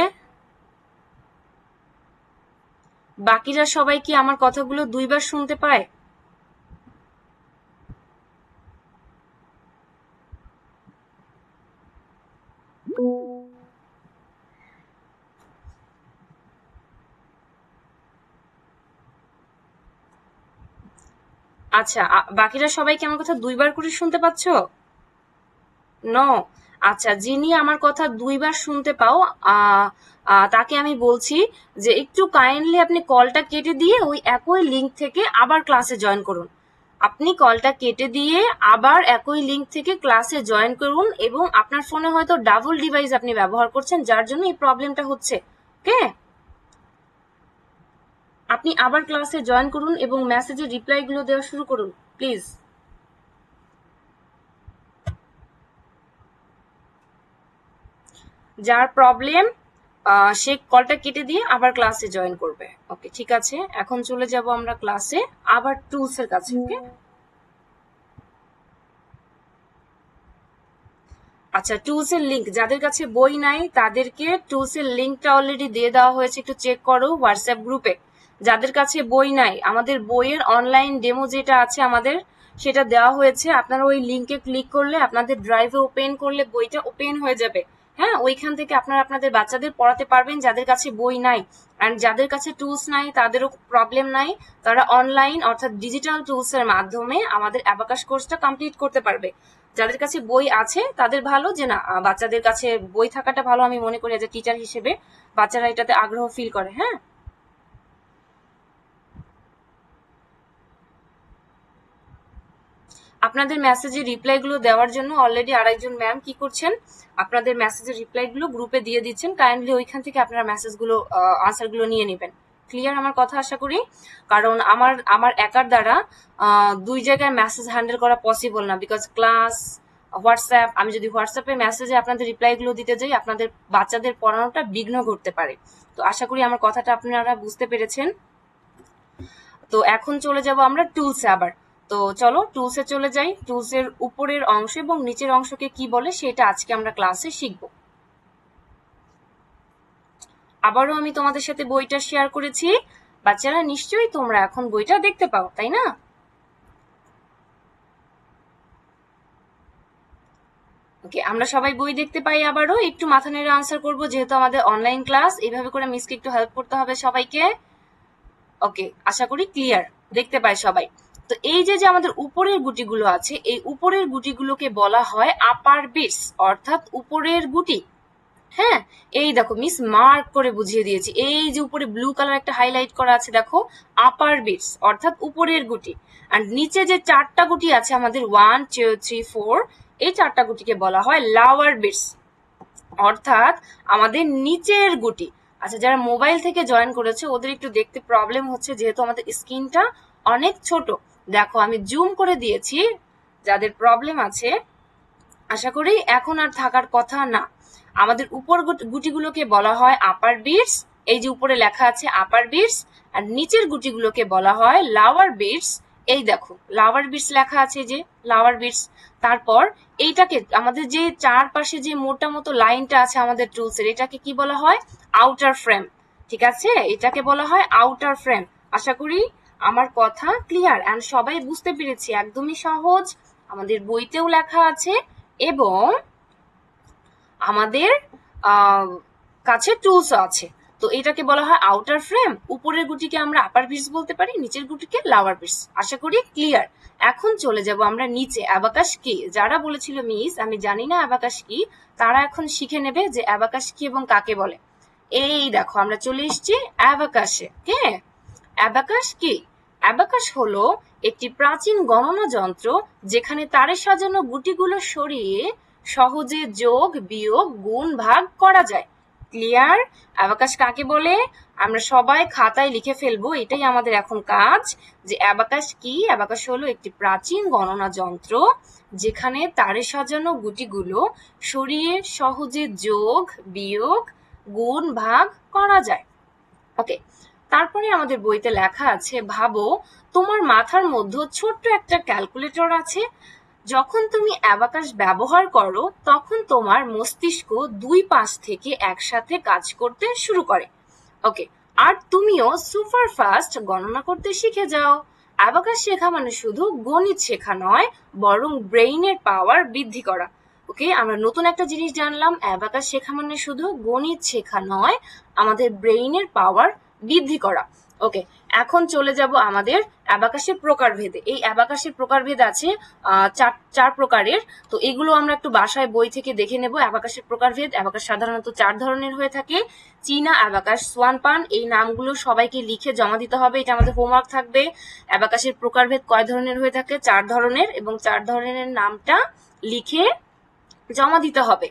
বাকিরা সবাই কি আমার কথাগুলো 2 বার শুনতে পায়? আচ্ছা, বাকিরা সবাই কি আমার কথা 2 বার করে শুনতে পাচ্ছ? নো। আচ্ছা, যিনি আমার কথা 2 বার শুনতে পাও তাকে আমি বলছি যে একটু কাইন্ডলি আপনি কলটা কেটে দিয়ে ওই একই লিংক থেকে আবার ক্লাসে জয়েন করুন। আপনি কলটা কেটে দিয়ে আবার একই লিংক থেকে ক্লাসে জয়েন করুন, এবং আপনার ফোনে হয়তো ডাবল ডিভাইস আপনি ব্যবহার করছেন, যার জন্য এই প্রবলেমটা হচ্ছে। ওকে, আপনি আবার ক্লাসে জয়েন করুন এবং মেসেজের রিপ্লাইগুলো দেওয়া শুরু করুন প্লিজ। যার প্রবলেম সে কলটা কেটে দিয়ে আবার ক্লাসে জয়েন করবে। ওকে, ঠিক আছে, এখন চলে যাব আমরা ক্লাসে আবার টুলস এর কাছে। ওকে, আচ্ছা, টুলস এর লিংক যাদের কাছে বই নাই তাদেরকে টুলস এর লিংকটা অলরেডি দিয়ে দেওয়া হয়েছে, একটু চেক করো হোয়াটসঅ্যাপ গ্রুপে। যাদের কাছে বই নাই, আমাদের বইয়ের অনলাইন ডেমো যেটা আছে আমাদের, সেটা দেওয়া হয়েছে। আপনারা ওই লিংকে ক্লিক করলে, আপনাদের ড্রাইভে ওপেন করলে বইটা ওপেন হয়ে যাবে। হ্যাঁ, ওইখান থেকে আপনারা আপনাদের বাচ্চাদের পড়াতে পারবেন যাদের কাছে বই নাই। অ্যান্ড যাদের কাছে টুলস নাই তাদেরও প্রবলেম নাই, তারা অনলাইন অর্থাৎ ডিজিটাল টুলস এর মাধ্যমে আমাদের অ্যাবাকাস কোর্সটা কমপ্লিট করতে পারবে। যাদের কাছে বই আছে তাদের ভালো, যে না বাচ্চাদের কাছে বই থাকাটা ভালো, আমি মনে করি যে টিচার হিসেবে বাচ্চারা এটাতে আগ্রহ ফিল করে। হ্যাঁ, আপনাদের মেসেজের রিপ্লাই গুলো দেওয়ার জন্য অলরেডি আরেকজন ম্যাম কি করছেন, আপনাদের মেসেজের রিপ্লাই গুলো গ্রুপে দিয়ে দিচ্ছেন। কাইন্ডলি ওইখান থেকে আপনারা মেসেজ গুলো আনসার গুলো নিয়ে নেবেন। ক্লিয়ার আমার কথা আশা করি? কারণ আমার একার দ্বারা দুই জায়গায় মেসেজ হ্যান্ডেল করা পসিবল না, বিকজ ক্লাস হোয়াটসঅ্যাপ, আমি যদি হোয়াটসঅ্যাপে মেসেজে আপনাদের রিপ্লাই গুলো দিতে যাই আপনাদের বাচ্চাদের পড়ানোটা বিঘ্ন ঘটতে পারে। তো আশা করি আমার কথাটা আপনারা বুঝতে পেরেছেন। তো এখন চলে যাব আমরা টুলসে আবার। তো চলো টুলসে চলে যাই। টুলসের উপরের অংশ এবং নিচের অংশকে কি বলে সেটা আজকে আমরা ক্লাসে শিখবো। আবারও আমি তোমাদের সাথে বইটা শেয়ার করেছি, বাচ্চারা নিশ্চয়ই তোমরা এখন বইটা দেখতে পাও, তাই না? ওকে, আমরা সবাই বই দেখতে পাই। আবারও একটু মাথা নেড়ে আনসার করবো, যেহেতু আমাদের অনলাইন ক্লাস, এইভাবে করে মিসকে একটু হেল্প করতে হবে সবাইকে। ওকে, আশা করি ক্লিয়ার, দেখতে পাই সবাই। তো এই যে যে আমাদের উপরের গুটিগুলো আছে, এই উপরের গুটিগুলোকে বলা হয় আপার বিটস, অর্থাৎ উপরের গুটি। হ্যাঁ, এই দেখো মিস মার্ক করে বুঝিয়ে দিয়েছি, এই যে উপরে ব্লু কালার একটা হাইলাইট করা আছে দেখো, আপার বিটস অর্থাৎ উপরের গুটি। আর নিচে যে চারটা গুটি আছে আমাদের 1 2 3 4, এই চারটা গুটিকে বলা হয় লাওয়ার বিটস, অর্থাৎ আমাদের নিচের গুটি। আচ্ছা, যারা মোবাইল থেকে জয়েন করেছে ওদের একটু দেখতে প্রবলেম হচ্ছে, যেহেতু আমাদের স্ক্রিনটা অনেক ছোট। দেখো আমি জুম করে দিয়েছি, যাদের প্রবলেম আছে আশা করি এখন আর থাকার কথা না। আমাদের উপর গুটিগুলোকে বলা হয় আপার বিটস, এই যে উপরে লেখা আছে আপার বিটস। আর নিচের গুটিগুলোকে বলা হয় লাওয়ার বিটস, এই দেখো লাওয়ার বিটস লেখা আছে, যে লাওয়ার বিটস। তারপর এইটাকে আমাদের যে চারপাশে যে মোটা মতো লাইনটা আছে আমাদের টুলসের, এটাকে কি বলা হয়? Outer frame. ঠিক আছে, এটাকে বলা হয় আউটার ফ্রেম। আশা করি আমার কথা ক্লিয়ার এন্ড সবাই বুঝতে পেরেছি, একদমই সহজ, আমাদের বইতেও লেখা আছে এবং আমাদের কাছে টুলস আছে। তো এটাকে বলা হয় আউটার ফ্রেম। উপরের গুটিকে আমরা আপার বিটস বলতে পারি, নিচের গুটিকে লাওয়ার বিটস। আশা করি ক্লিয়ার। এখন চলে যাব আমরা নিচে, অ্যাবাকাস কি। যারা বলেছিল মিস আমি জানি না অ্যাবাকাস কি, তারা এখন শিখে নেবে যে অ্যাবাকাস কি এবং কাকে বলে। এই দেখো আমরা চলে এসেছি অ্যাবাকাসে। কে অ্যাবাকাস কি? অ্যাবাকাস হলো একটি প্রাচীন গণনা যন্ত্র, যেখানে তারে সাজানো গুটিগুলো সরিয়ে সহজে যোগ বিয়োগ গুণ ভাগ করা যায়। ক্লিয়ার? অ্যাবাকাস কাকে বলে আমরা সবাই খাতায় লিখে ফেলবো, এটাই আমাদের এখন কাজ, যে অ্যাবাকাস কি। অ্যাবাকাস হলো একটি প্রাচীন গণনা যন্ত্র, যেখানে তারে সাজানো গুটিগুলো সরিয়ে সহজে যোগ বিয়োগ গুণ ভাগ করা যায়। ওকে, তারপরে আমাদের বইতে লেখা আছে, ভাবো তোমার মাথার মধ্যে ছোট্ট একটা ক্যালকুলেটর আছে। যখন তুমি অ্যাবাকাস ব্যবহার করো তখন তোমার মস্তিষ্ক দুই পাশ থেকে একসাথে কাজ করতে শুরু করে। ওকে, আর তুমিও সুপার ফাস্ট গণনা করতে শিখে যাও। অ্যাবাকাস শেখা মানে শুধু গণিত শেখা নয়, বরং ব্রেইনের পাওয়ার বৃদ্ধি করা। ওকে, আমরা নতুন একটা জিনিস জানলাম, অ্যাবাকাস শেখা মানে শুধু গণিত শেখা নয়, আমাদের ব্রেইনের পাওয়ার বৃদ্ধি করা। ওকে, এখন চলে যাব আমাদের অ্যাবাকাসের প্রকারভেদে। এই অ্যাবাকাসের প্রকারভেদ আছে চার প্রকারের। তো এগুলো আমরা একটু বাসায় বই থেকে দেখে নেব। অ্যাবাকাসের প্রকারভেদ, অ্যাবাকাস সাধারণত 4 ধরনের হয়ে থাকে। চীনা অ্যাবাকাস, সোয়ান পান, এই নামগুলো সবাইকে লিখে জমা দিতে হবে, এটা আমাদের হোমওয়ার্ক থাকবে। অ্যাবাকাসের প্রকারভেদ কয় ধরনের হয়ে থাকে? 4 ধরনের, এবং 4 ধরনের নামটা লিখে জমা দিতে হবে।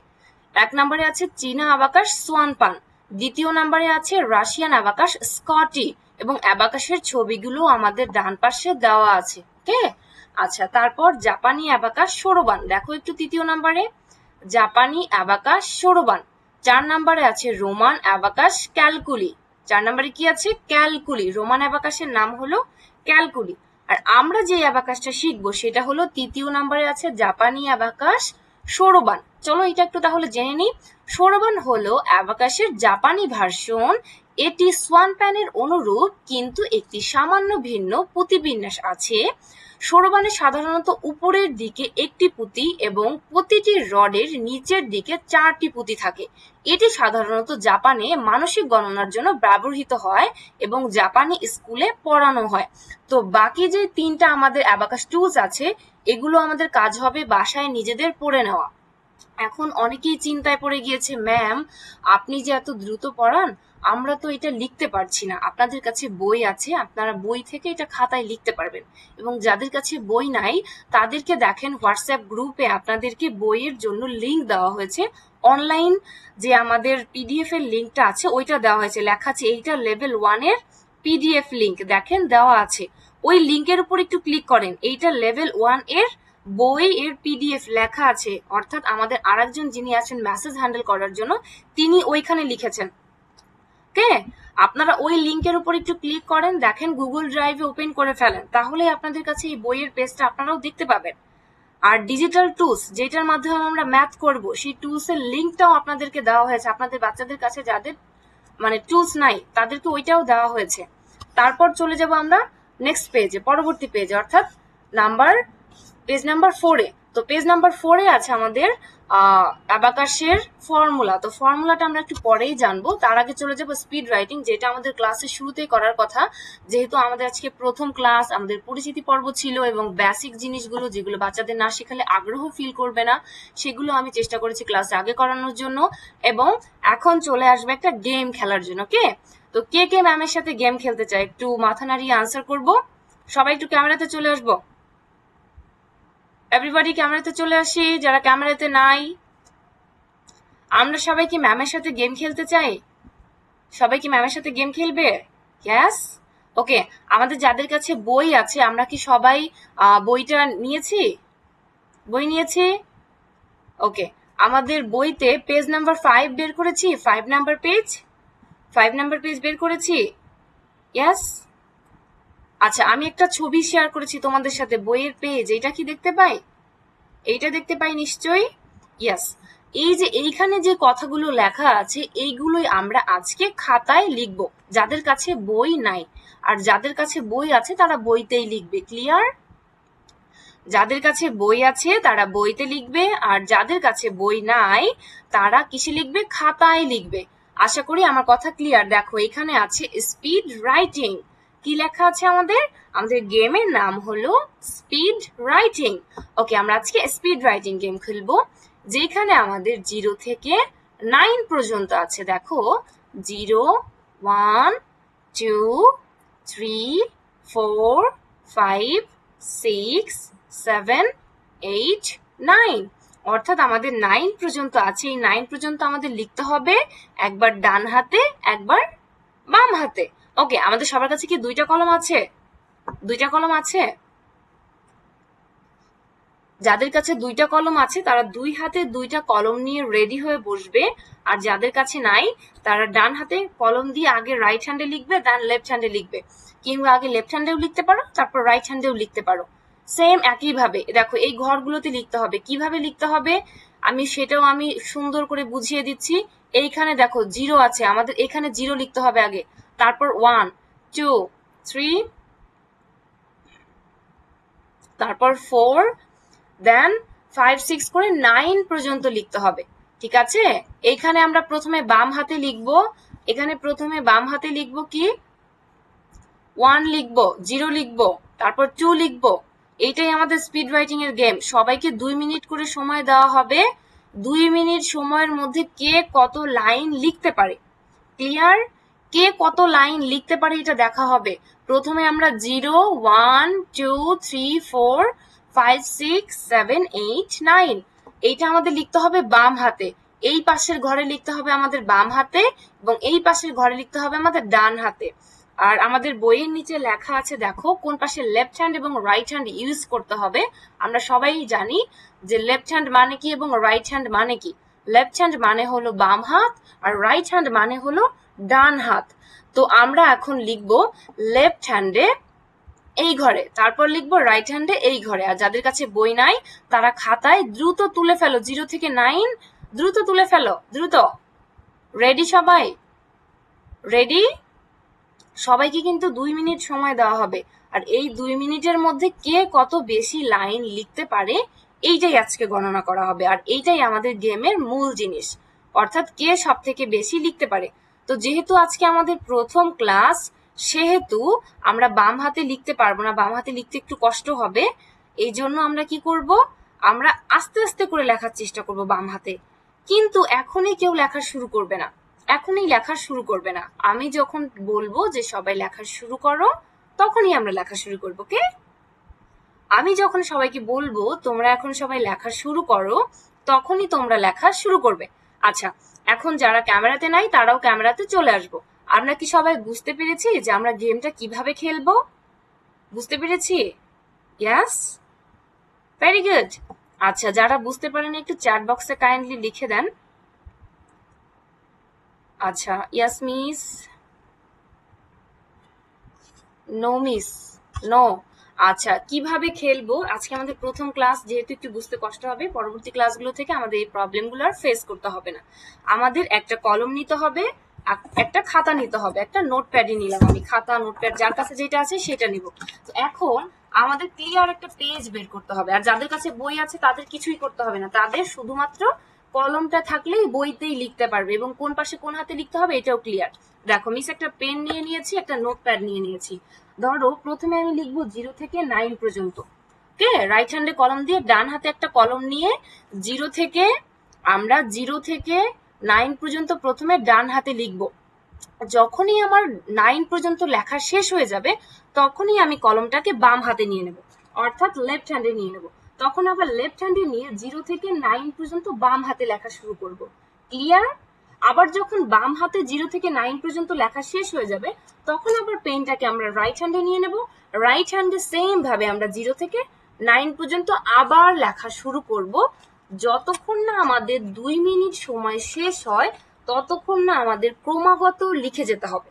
1 নম্বরে আছে চীনা অ্যাবাকাস সোয়ান পান, দ্বিতীয় নম্বরে আছে রাশিয়ান অ্যাবাকাস স্কটি, এবং অ্যাবাকাসের ছবিগুলো আমাদের ডান পাশে দেওয়া আছে। ওকে, আচ্ছা, তারপর জাপানি অ্যাবাকাস সোরোবান, দেখো একটু তৃতীয় নম্বরে জাপানি অ্যাবাকাস সোরোবান। 4 নম্বরে আছে রোমান অ্যাবাকাস ক্যালকুলি। 4 নম্বরে কি আছে? ক্যালকুলি। রোমান অ্যাবাকাসের নাম হলো ক্যালকুলি। আর আমরা যে অ্যাবাকাসটা শিখবো সেটা হলো তৃতীয় নম্বরে আছে জাপানি অ্যাবাকাস সোরোবান। চলো এটা একটু তাহলে জেনে নিই। সোরবান হলো অ্যাবাকাসের জাপানি ভার্সন। এটি সোয়ান প্যানের অনুরূপ, কিন্তু একটি সামান্য ভিন্ন পুঁতিবিন্যাস আছে। সোরবানে সাধারণত উপরের দিকে একটি পুঁতি এবং প্রতিটি রডের নিচের দিকে 4টি পুঁতি থাকে। এটি সাধারণত জাপানে মানসিক গণনার জন্য ব্যবহৃত হয় এবং জাপানি স্কুলে পড়ানো হয়। তো বাকি যে 3টা আমাদের অ্যাবাকাস টুলস আছে, এগুলো আমাদের কাজ হবে বাসায় নিজেদের পড়ে নেওয়া। এখন অনেকেই চিন্তায় পড়ে গিয়েছে, ম্যাম আপনি যে এত দ্রুত পড়ান, আমরা তো এটা লিখতে পারছি না। আপনাদের কাছে বই আছে, আপনারা বই থেকে এটা খাতায় লিখতে পারবেন। এবং যাদের কাছে বই নাই তাদেরকে দেখেন হোয়াটসঅ্যাপ গ্রুপে আপনাদেরকে বইয়ের জন্য লিঙ্ক দেওয়া হয়েছে। অনলাইন যে আমাদের পিডিএফ এর লিঙ্কটা আছে ওইটা দেওয়া হয়েছে, লেখা আছে এইটা লেভেল 1 এর পিডিএফ লিঙ্ক, দেখেন দেওয়া আছে। ওই লিঙ্কের উপর একটু ক্লিক করেন, এইটা লেভেল 1 এর বই এর পিডিএফ লেখা আছে। অর্থাৎ আমাদের আরেকজন যিনি আছেন মেসেজ হ্যান্ডেল করার জন্য, তিনি ওইখানে লিখেছেন। ওকে, আপনারা ওই লিংকের উপর একটু ক্লিক করেন, দেখেন গুগল ড্রাইভে ওপেন করে ফেলেন, তাহলে আপনাদের কাছে এই বইয়ের পেজটা আপনারাও দেখতে পাবেন। আর ডিজিটাল টুলস যেটার মাধ্যমে আমরা ম্যাথ করব, সেই টুলস এর লিংকটাও আপনাদেরকে দেওয়া হয়েছে। আপনাদের বাচ্চাদের কাছে যাদের মানে টুলস নাই তাদেরকে ওইটাও দেওয়া হয়েছে। তারপর চলে যাব আমরা নেক্সট পেজে, পরবর্তী পেজে, অর্থাৎ পেজ নাম্বার 4-এ। তো পেজ নাম্বার 4-এ আছে আমাদের অ্যাবাকাসের ফর্মুলা। তো ফর্মুলাটা আমরা একটু পরেই জানবো, তার আগে চলে যাবো স্পিড রাইটিং, যেটা আমাদের ক্লাসের শুরুতেই করার কথা। যেহেতু আমাদের আজকে প্রথম ক্লাস, আমাদের পরিচিতি পর্ব ছিল এবং বেসিক জিনিসগুলো যেগুলো বাচ্চাদের না শেখালে আগ্রহ ফিল করবে না, সেগুলো আমি চেষ্টা করেছি ক্লাসে আগে করানোর জন্য। এবং এখন চলে আসবে একটা গেম খেলার জন্য। কে তো কে কে ম্যামের সাথে গেম খেলতে চায়, একটু মাথা নাড়িয়ে আনসার করবো। সবাই একটু ক্যামেরাতে চলে আসবো। এভরিবডি ক্যামেরাতে চলে আসি, যারা ক্যামেরাতে নাই। আমরা সবাই কি ম্যামের সাথে গেম খেলতে চাই? সবাই কি ম্যামের সাথে গেম খেলবে? ইয়েস। ওকে, আমাদের যাদের কাছে বই আছে, আমরা কি সবাই বইটা নিয়েছি? বই নিয়েছি? ওকে, আমাদের বইতে পেজ নাম্বার 5 বের করেছি। 5 নাম্বার পেজ বের করেছি। ইয়েস। আচ্ছা, আমি একটা ছবি শেয়ার করেছি তোমাদের সাথে, বইয়ের পেজ। এটা কি দেখতে পাই? এইটা দেখতে পাই নিশ্চয়ই। ইয়েস। এই যে এইখানে যে কথাগুলো লেখা আছে, এইগুলোই আমরা আজকে খাতায় লিখব। যাদের কাছে বই নাই, আর যাদের কাছে বই আছে তারা বইতেই লিখবে। ক্লিয়ার? যাদের কাছে বই আছে তারা বইতে লিখবে, আর যাদের কাছে বই নাই তারা কিসে লিখবে? খাতায় লিখবে। আশা করি আমার কথা ক্লিয়ার। দেখো এখানে আছে স্পিড রাইটিং। কি লেখা আছে আমাদের? আমাদের গেমের নাম হলো স্পিড রাইটিং। ওকে, আমরা আজকে স্পিড রাইটিং গেম খেলবো, যেখানে আমাদের 0 থেকে 9 পর্যন্ত আছে। দেখো 0, 1, 2, 3, 4, 5, 6, 7, 8, 9। অর্থাৎ আমাদের 9 পর্যন্ত আছে। এই 9 পর্যন্ত আমাদের লিখতে হবে একবার ডান হাতে, একবার বাম হাতে। ওকে, আমাদের সবার কাছে কি 2টা কলম আছে? 2টা কলম আছে? যাদের কাছে 2টা কলম আছে তারা 2 হাতে 2টা কলম নিয়ে রেডি হয়ে বসবে। আর যাদের কাছে নাই তারা ডান হাতে কলম দিয়ে আগে রাইট হ্যান্ডে লিখবে, দেন লেফট হ্যান্ডে লিখবে। কিংবা আগে লেফট হ্যান্ডেও লিখতে পারো, তারপর রাইট হ্যান্ডেও লিখতে পারো। সেম একইভাবে দেখো এই ঘরগুলোতে লিখতে হবে। কিভাবে লিখতে হবে সেটাও আমি সুন্দর করে বুঝিয়ে দিচ্ছি। এইখানে দেখো 0 আছে, আমাদের এখানে 0 লিখতে হবে আগে, তারপর 1, 2, 3, তারপর 4, দেন 5, 6 করে 9 পর্যন্ত লিখতে হবে। ঠিক আছে? এইখানে আমরা প্রথমে বাম হাতে লিখবো। এখানে প্রথমে বাম হাতে লিখবো কি? 1 লিখবো, 0 লিখবো, তারপর 2 লিখবো। এইটাই আমাদের স্পিড রাইটিং এর গেম। সবাইকে 2 মিনিট করে সময় দেওয়া হবে। 2 মিনিট সময়ের মধ্যে কে কত লাইন লিখতে পারে। ক্লিয়ার? কে কত লাইন লিখতে পারে এটা দেখা হবে। প্রথমে আমরা 0, 1, 2, 3, 4, 5, 6, 7, 8, 9 এইটা আমাদের লিখতে হবে বাম হাতে। এই পাশের ঘরে লিখতে হবে আমাদের বাম হাতে, এবং এই পাশের ঘরে লিখতে হবে আমাদের ডান হাতে। আর আমাদের বইয়ের নিচে লেখা আছে, দেখো কোন পাশে লেফট হ্যান্ড এবং রাইট হ্যান্ড ইউজ করতে হবে। আমরা সবাই জানি যে লেফট হ্যান্ড মানে কি এবং রাইট হ্যান্ড মানে কি। লেফট হ্যান্ড মানে হলো বাম হাত, আর রাইট হ্যান্ড মানে হলো ডান হাত। তো আমরা এখন লিখবো লেফট হ্যান্ডে এই ঘরে, তারপর লিখবো রাইট হ্যান্ডে এই ঘরে। আর যাদের কাছে বই নাই তারা খাতায় দ্রুত তুলে ফেলো, 0 থেকে 9 দ্রুত তুলে ফেলো, দ্রুত। রেডি সবাই? রেডি? সবাইকে কিন্তু 2 মিনিট সময় দেওয়া হবে। আর এই 2 মিনিটের মধ্যে কে কত বেশি লাইন লিখতে পারে এইটাই আজকে গণনা করা হবে। আর এইটাই আমাদের গেমের মূল জিনিস, অর্থাৎ কে সব থেকে বেশি লিখতে পারে। তো যেহেতু আজকে আমাদের প্রথম ক্লাস, সেহেতু আমরা বাম হাতে লিখতে পারবো না, বাম হাতে লিখতে একটু কষ্ট হবে। এই জন্য আমরা কি করব, আমরা আস্তে আস্তে করে লেখার চেষ্টা করব বাম হাতে। কিন্তু এখনই কেউ লেখা শুরু করবে না, এখনই লেখা শুরু করবে না। আমি যখন বলবো যে সবাই লেখা শুরু করো, তখনই আমরা লেখা শুরু করবো। কে? আমি যখন সবাইকে বলবো তোমরা এখন সবাই লেখা শুরু করো, তখনই তোমরা লেখা শুরু করবে। আচ্ছা, এখন যারা ক্যামেরাতে নাই তারাও ক্যামেরাতে চলে আসবো। আমরা কি সবাই বুঝতে পেরেছি যে আমরা গেমটা কিভাবে খেলবো? বুঝতে পেরেছি? ইয়াস, ভেরি গুড। আচ্ছা, যারা বুঝতে পারেন একটু চ্যাট বক্সে কাইন্ডলি লিখে দেন। আচ্ছা, ইয়াস মিস, নো মিস, নো। আচ্ছা, কিভাবে খেলবো? আজকে আমাদের প্রথম ক্লাস, যেহেতু একটু বুঝতে কষ্ট হবে, পরবর্তী ক্লাসগুলো থেকে আমাদের এই প্রবলেমগুলো আর ফেস করতে হবে না। আমাদের একটা কলম নিতে হবে, একটা খাতা নিতে হবে, একটা নোটপ্যাডই নিলাম আমি, খাতা নোটপ্যাড যার কাছে যেটা আছে সেটা নিব। তো এখন আমাদের ক্লিয়ার একটা পেজ বের করতে হবে। আর যাদের কাছে বই আছে তাদের কিছুই করতে হবে না, তাদের শুধুমাত্র কলমটা থাকলেই বইতেই লিখতে পারবে, এবং কোন পাশে কোন হাতে লিখতে হবে এটাও ক্লিয়ার। দেখো, মিস একটা পেন নিয়ে নিয়েছি, একটা নোটপ্যাড নিয়ে নিয়েছি। ধরো প্রথমে আমি লিখবো 0 থেকে 9 পর্যন্ত। ওকে, রাইট হ্যান্ডে কলম দিয়ে ডান হাতে একটা কলম নিয়ে 0 থেকে, আমরা 0 থেকে 9 পর্যন্ত প্রথমে ডান হাতে লিখবো। যখনই আমার 9 পর্যন্ত লেখা শেষ হয়ে যাবে, তখনই আমি কলমটাকে বাম হাতে নিয়ে নেব, অর্থাৎ লেফট হ্যান্ডে নিয়ে নেব। তখন আবার লেফট হ্যান্ডে নিয়ে 0 থেকে 9 পর্যন্ত বাম হাতে লেখা শুরু করব। ক্লিয়ার? আবার যখন বাম হাতে 0 থেকে 9 পর্যন্ত লেখা শেষ হয়ে যাবে, তখন আবার পেনটাকে আমরা রাইট হ্যান্ডে নিয়ে নেব। রাইট হ্যান্ডে সেম ভাবে আমরা 0 থেকে 9 পর্যন্ত আবার লেখা শুরু করব। যতক্ষণ না আমাদের 2 মিনিট সময় শেষ হয়, ততক্ষণ না আমাদের ক্রমাগত লিখে যেতে হবে।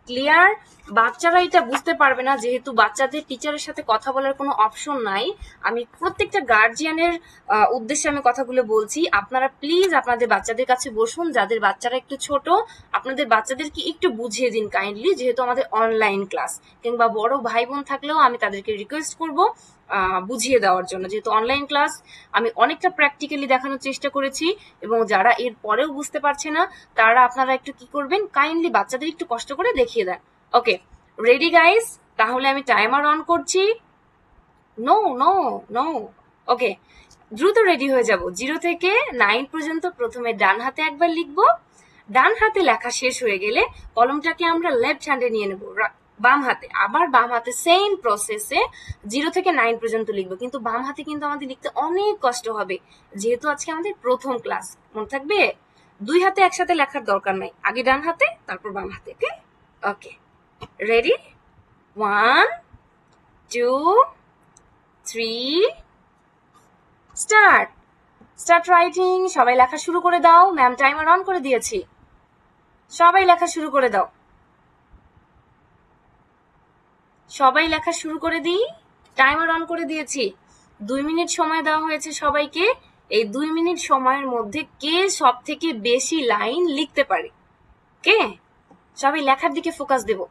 ক্লিয়ার? বাচ্চারা এটা বুঝতে পারবে না, যেহেতু বাচ্চাদের টিচারের সাথে কথা বলার কোনো অপশন নাই। আমি প্রত্যেকটা গার্জিয়ানের উদ্দেশ্যে আমি কথাগুলো বলছি। আপনারা প্লিজ আপনাদের বাচ্চাদের কাছে বসুন, যাদের বাচ্চারা একটু ছোট, আপনাদের বাচ্চাদেরকে একটু বুঝিয়ে দিন কাইন্ডলি, যেহেতু আমাদের অনলাইন ক্লাস। কিংবা বড় ভাই বোন থাকলেও আমি তাদেরকে রিকোয়েস্ট করব বুঝিয়ে দেওয়ার জন্য, যেহেতু অনলাইন ক্লাস। আমি অনেকটা প্র্যাকটিক্যালি দেখানোর চেষ্টা করেছি, এবং যারা এর পরেও বুঝতে পারছে না তারা আপনারা একটু কি করবেন, কাইন্ডলি বাচ্চাদের একটু কষ্ট করে দেখিয়ে দেন। ওকে, রেডি গাইস? তাহলে আমি টাইমার অন করছি। No no no. ওকে, দ্রুত রেডি হয়ে যাব। 0 থেকে 9 পর্যন্ত প্রথমে ডান হাতে একবার লিখবো। ডান হাতে লেখা শেষ হয়ে গেলে কলমটাকে আমরা লেফট হ্যান্ডে নিয়ে নেব, বাম হাতে। আবার বাম হাতে সেম প্রসেসে 0 থেকে 9 পর্যন্ত লিখবো। কিন্তু বাম হাতে কিন্তু আমাদের লিখতে অনেক কষ্ট হবে, যেহেতু আজকে আমাদের প্রথম ক্লাস। মনে থাকবে, 2 হাতে একসাথে লেখার দরকার নাই, আগে ডান হাতে তারপর বাম হাতে। ওকে ওকে, রেডি? 1 2 3 স্টার্ট। Start writing. সবাই লেখা শুরু করে দাও, ম্যাম টাইমার অন করে দিয়েছি। সবাই লেখা শুরু করে দাও, সবাই লেখা শুরু করে দিই। টাইমার অন করে দিয়েছি। 2 মিনিট সময় দেওয়া হয়েছে সবাইকে। এই 2 মিনিট সময়ের মধ্যে কে সব থেকে বেশি লাইন লিখতে পারে? কে? সবাই লেখার দিকে ফোকাস দেব।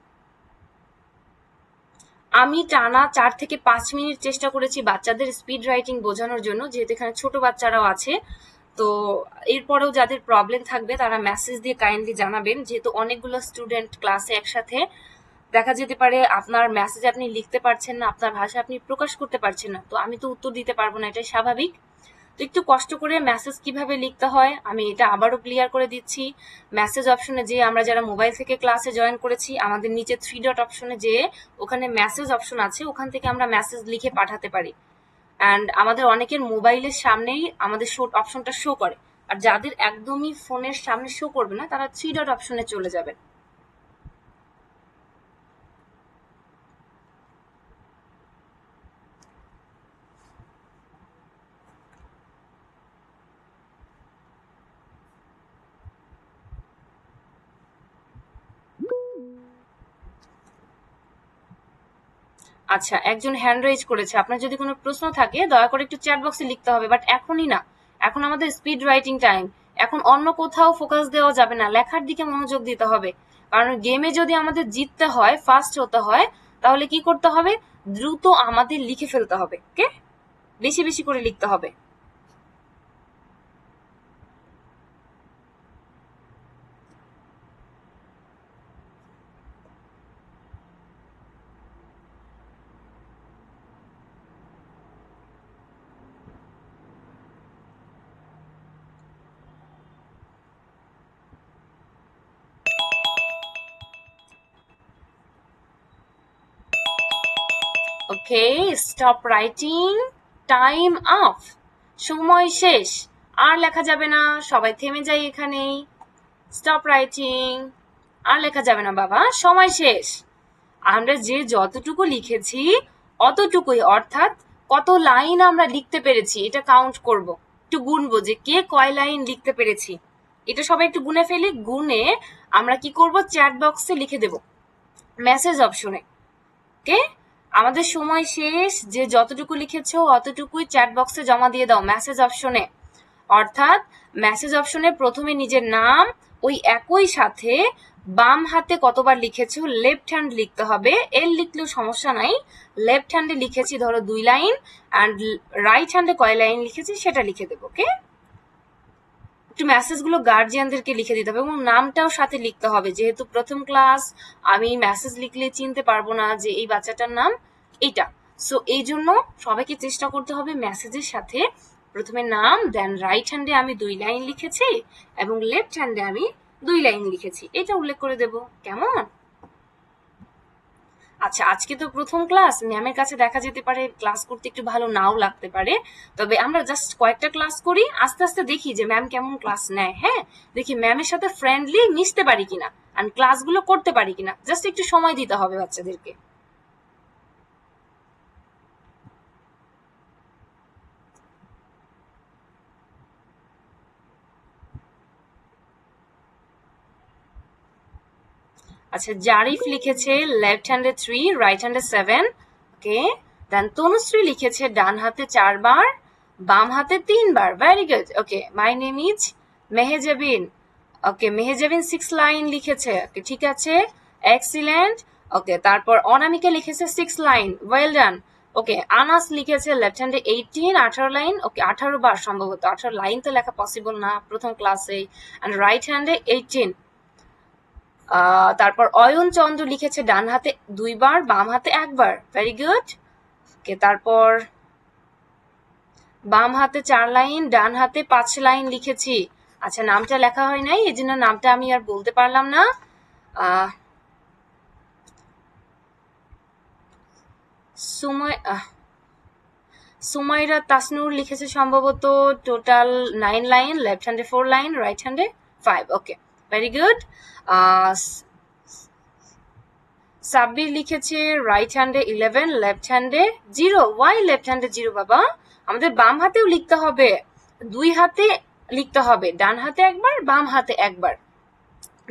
আমি টানা 4 থেকে 5 মিনিট চেষ্টা করেছি বাচ্চাদের স্পিড রাইটিং বোঝানোর জন্য, যেহেতু এখানে ছোট বাচ্চারাও আছে। তো এরপরেও যাদের প্রবলেম থাকবে তারা মেসেজ দিয়ে কাইন্ডলি জানাবেন, যেহেতু অনেকগুলো স্টুডেন্ট ক্লাসে একসাথে। দেখা যেতে পারে আপনার মেসেজ আপনি লিখতে পারছেন না, আপনার ভাষা আপনি প্রকাশ করতে পারছেন না, তো আমি তো উত্তর দিতে পারবো না, এটাই স্বাভাবিক। তো একটু কষ্ট করে মেসেজ কিভাবে লিখতে হয় আমি এটা আবারও ক্লিয়ার করে দিচ্ছি। মেসেজ অপশনে যে আমরা যারা মোবাইল থেকে ক্লাসে জয়েন করেছি, আমাদের নিচে 3 ডট অপশনে যে ওখানে মেসেজ অপশন আছে, ওখান থেকে আমরা মেসেজ লিখে পাঠাতে পারি। অ্যান্ড আমাদের অনেকের মোবাইলের সামনেই আমাদের শো অপশনটা শো করে। আর যাদের একদমই ফোনের সামনে শো করবে না, তারা 3 ডট অপশনে চলে যাবে। আচ্ছা, একজন হ্যান্ড রেজ করেছে। আপনার যদি কোনো প্রশ্ন থাকে দয়া করে একটু চ্যাট বক্সে লিখতে হবে, বাট এখনই না। এখন আমাদের স্পিড রাইটিং টাইম। এখন অন্য কোথাও ফোকাস দেওয়া যাবে না, লেখার দিকে মনোযোগ দিতে হবে। কারণ গেমে যদি আমাদের জিততে হয়, ফার্স্ট হতে হয়, তাহলে কি করতে হবে? দ্রুত আমাদের লিখে ফেলতে হবে। ওকে, বেশি বেশি করে লিখতে হবে। ওকে, স্টপ রাইটিং, টাইম অফ, সময় শেষ, আর লেখা যাবে না, সবাই থেমে যাই এখানেই। স্টপ রাইটিং, আর লেখা যাবে না বাবা, সময় শেষ। আমরা যে যতটুকু লিখেছি অতটুকুই, অর্থাৎ কত লাইন আমরা লিখতে পেরেছি এটা কাউন্ট করব, একটু গুনবো যে কে কয় লাইন লিখতে পেরেছি। এটা সবাই একটু গুনে ফেলি, গুনে আমরা কি করব, চ্যাট বক্সে লিখে দেব, মেসেজ অপশনে। ওকে, আমাদের সময় শেষ, যে যতটুকু লিখেছো অতটুকুই চ্যাট বক্সে জমা দিয়ে দাও মেসেজ অপশনে। অর্থাৎ মেসেজ অপশনে প্রথমে নিজের নাম, ওই একই সাথে বাম হাতে কতবার লিখেছো লেফট হ্যান্ড লিখতে হবে। এল লিখলেও সমস্যা নাই, লেফট হ্যান্ডে লিখেছি ধরো 2 লাইন, অ্যান্ড রাইট হ্যান্ডে কয় লাইন লিখেছি সেটা লিখে দেবো। ওকে, একটু মেসেজগুলো গার্জিয়ানদেরকে লিখে দিতে হবে এবং নামটাও সাথে লিখতে হবে, যেহেতু প্রথম ক্লাস, আমি মেসেজ লিখলে চিনতে পারবো না যে এই বাচ্চাটার নাম এইটা। সো এই জন্য সবাইকে চেষ্টা করতে হবে মেসেজের সাথে প্রথমে নাম, দেন রাইট হ্যান্ডে আমি 2 লাইন লিখেছি এবং লেফট হ্যান্ডে আমি 2 লাইন লিখেছি, এটা উল্লেখ করে দেব। কেমন? আচ্ছা, আজকে তো প্রথম ক্লাস, ম্যামের কাছে দেখা যেতে পারে ক্লাস করতে একটু ভালো নাও লাগতে পারে, তবে আমরা জাস্ট কয়েকটা ক্লাস করি, আস্তে আস্তে দেখি যে ম্যাম কেমন ক্লাস নেয়। হ্যাঁ, দেখি ম্যামের সাথে ফ্রেন্ডলি মিশতে পারি কিনা, আর ক্লাসগুলো করতে পারি কিনা, জাস্ট একটু সময় দিতে হবে বাচ্চাদেরকে। আচ্ছা, জারিফ লিখেছে লেফট হ্যান্ডে 3, রাইট হ্যান্ডে 7। ওকে, দেন তনুশ্রী লিখেছে ডান হাতে 4 বার, বাম হাতে 3 বার। Very good. Okay, my name is Mehejabin. Okay, Mehejabin 6 line লিখেছে। ওকে, ঠিক আছে, এক্সিলেন্ট। ওকে, তারপর অনামিকা লিখেছে 6 লাইন, ওয়েল ডান। ওকে, আনাস লিখেছে লেফট হ্যান্ডে 18 লাইন। ওকে, 18 বার সম্ভবত, 18 লাইন তো লেখা পসিবল না প্রথম ক্লাসেই, অ্যান্ড রাইট হ্যান্ডে 18। তারপর অয়ন চন্দ্র লিখেছে ডান হাতে 2 বার, বাম হাতে 1 বার। Very good. ওকে, তারপর বাম হাতে 4 লাইন, ডান হাতে 5 লাইন লিখেছি। আচ্ছা, নামটা লেখা হয় নাই, এই জন্য নামটা আমি আর বলতে পারলাম না। সুমাইরা তাসনুর লিখেছে সম্ভবত টোটাল 9 লাইন, লেফট হ্যান্ডে 4 লাইন, রাইট হ্যান্ডে 5। Okay, very good. সাব্বির লিখেছে রাইট হ্যান্ডে 11, লেফট হ্যান্ডে 0। ওয়াই লেফট হ্যান্ডে 0 বাবা? আমাদের বাম হাতেও লিখতে হবে, 2 হাতে লিখতে হবে, ডান হাতে একবার, বাম হাতে একবার।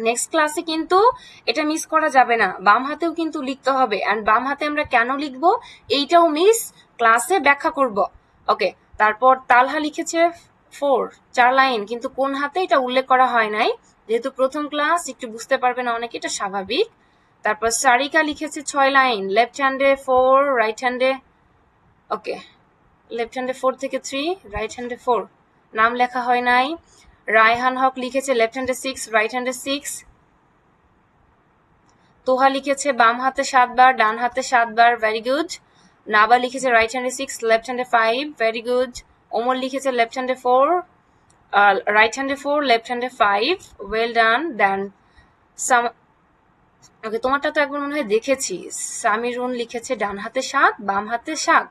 নেক্সট ক্লাসে কিন্তু এটা মিস করা যাবে না, বাম হাতেও কিন্তু লিখতে হবে। অ্যান্ড বাম হাতে আমরা কেন লিখবো এইটাও মিস ক্লাসে ব্যাখ্যা করব। ওকে, তারপর তালহা লিখেছে 4 লাইন, কিন্তু কোন হাতে এটা উল্লেখ করা হয় নাই, যেহেতু প্রথম ক্লাস একটু বুঝতে পারবে না অনেকে, এটা স্বাভাবিক। তারপর সারিকা লিখেছে 6 লাইন, লেফট হ্যান্ডে 4, রাইট হ্যান্ডে, ওকে, লেফট হ্যান্ডে 4 থেকে 3, রাইট হ্যান্ডে 4, নাম লেখা হয় নাই। রায়হান হক লিখেছে লেফট হ্যান্ডে 6, রাইট হ্যান্ডে 6। তোহা লিখেছে বাম হাতে 7 বার, ডান হাতে 7 বার। Very good. নাবা লিখেছে রাইট হ্যান্ডে 6, লেফট হ্যান্ডে 5। Very good. ওমর লিখেছে লেফট হ্যান্ডে 4, রাইট হ্যান্ডে 4, লেফট হ্যান্ডে 5। Well done. দেন ওকে, তোমারটা তো একবার মনে হয় দেখেছি। সামিরুন লিখেছে ডান হাতে 7, বাম হাতে 7।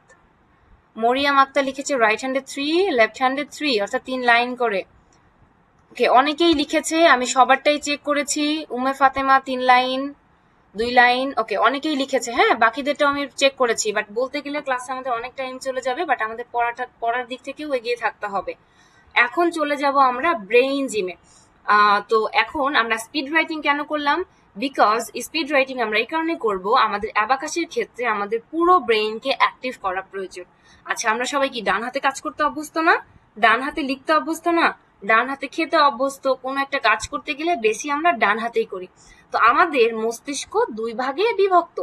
মরিয়াম আক্তার লিখেছে রাইট হ্যান্ডে 3, লেফট হ্যান্ডে 3, অর্থাৎ 3 লাইন করে। ওকে, অনেকেই লিখেছে, আমি সবারটাই চেক করেছি। উমে ফাতেমা 3 লাইন, 2 লাইন। ওকে, অনেকেই লিখেছে। হ্যাঁ, বাকিদেরটাও আমি চেক করেছি, বাট বলতে গেলে ক্লাসে আমাদের অনেক টাইম চলে যাবে, বাট আমাদের পড়ার দিক থেকেও এগিয়ে থাকতে হবে। এখন চলে যাব আমরা ব্রেইন জিমে। তো এখন আমরা স্পিড রাইটিং কেন করলাম, বিকজ স্পিড রাইটিং আমরা এই কারণে করব, আমাদের অ্যাবাকাসের ক্ষেত্রে আমাদের পুরো ব্রেইনকে অ্যাক্টিভ করা প্রয়োজন। আচ্ছা, আমরা সবাই কি ডান হাতে কাজ করতে অভ্যস্ত না? ডান হাতে লিখতে অভ্যস্ত না? ডান হাতে খেতে অভ্যস্ত? কোনো একটা কাজ করতে গেলে বেশি আমরা ডান হাতেই করি। তো আমাদের মস্তিষ্ক দুই ভাগে বিভক্ত।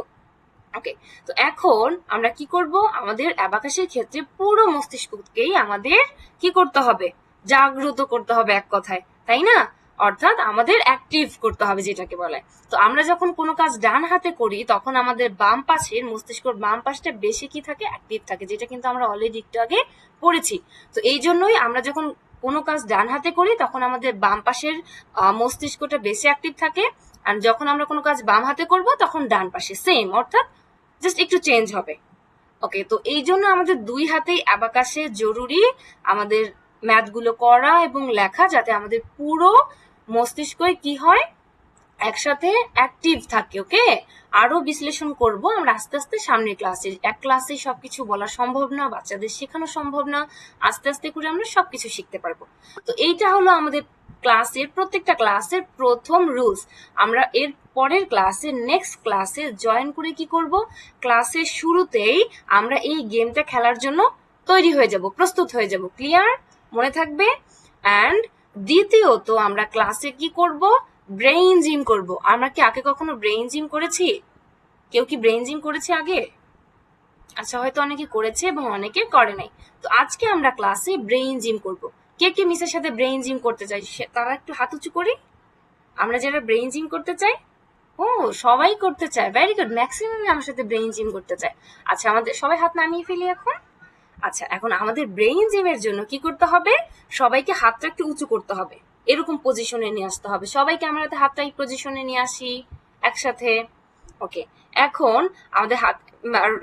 ওকে, তো এখন আমরা কি করব, আমাদের অ্যাবাকাসের ক্ষেত্রে পুরো মস্তিষ্ককেই আমাদের কি করতে হবে, জাগ্রত করতে হবে এক কথায়, তাই না? অর্থাৎ আমাদের অ্যাক্টিভ করতে হবে যেটাকে বলে। তো আমরা যখন কোনো কাজ ডান হাতে করি তখন আমাদের বাম পাশের মস্তিষ্কর বাম পাশটা বেশি কি থাকে, অ্যাক্টিভ থাকে, যেটা কিন্তু আমরা অলরেডি একটু আগে পড়েছি। তো এই জন্যই আমরা যখন কোনো কাজ ডান হাতে করি তখন আমাদের বাম পাশের মস্তিষ্কটা বেশি অ্যাক্টিভ থাকে, আর যখন আমরা কোনো কাজ বাম হাতে করব তখন ডান পাশে সেম, অর্থাৎ জাস্ট একটু চেঞ্জ হবে। ওকে, তো এই জন্য আমাদের দুই হাতেই অ্যাবাকাসে জরুরি আমাদের ম্যাথগুলো করা এবং লেখা, যাতে আমাদের পুরো মস্তিষ্কই কি হয়, একসাথে অ্যাক্টিভ থাকে। ওকে, আরো বিশ্লেষণ করব আমরা আস্তে আস্তে সামনের ক্লাসে। এক ক্লাসে সবকিছু বলা সম্ভব না, বাচ্চাদের শেখানো সম্ভব না, আস্তে আস্তে করে আমরা সবকিছু শিখতে পারবো। তো এইটা হলো আমাদের ক্লাসের প্রত্যেকটা ক্লাসের প্রথম রুলস। আমরা এর পরের ক্লাসে নেক্সট ক্লাসে জয়েন করে কি করব, ক্লাসের শুরুতেই আমরা এই গেমটা খেলার জন্য তৈরি হয়ে যাব, প্রস্তুত হয়ে যাব। ক্লিয়ার? মনে থাকবে। অ্যান্ড দ্বিতীয়ত আমরা ক্লাসে কি করব, ব্রেইন জিম করব। আমরা কি আগে কখনো ব্রেইন জিম করেছি? কেউ কি ব্রেইন জিম করেছে আগে? আচ্ছা, হয়তো অনেকে করেছে এবং অনেকে করে নাই। তো আজকে আমরা ক্লাসে ব্রেইন জিম করব। কে কে মিসের সাথে ব্রেইন জিম করতে চাই তারা একটু হাত উঁচু করি। আমরা যারা ব্রেইন জিম করতে চাই, ও সবাই করতে চায়, ভেরি গুড, ম্যাক্সিমাম আমার সাথে ব্রেইন জিম করতে চায়। আচ্ছা, আমাদের সবাই হাত নামিয়ে ফেলি এখন। আচ্ছা, এখন আমাদের ব্রেইন জিমের জন্য কি করতে হবে, সবাইকে হাতটা একটু উঁচু করতে হবে, এরকম পজিশনে নিয়ে আসতে হবে। সবাইকে আমরা হাতটা এই পজিশনে নিয়ে আসি একসাথে। ওকে, এখন আমাদের হাত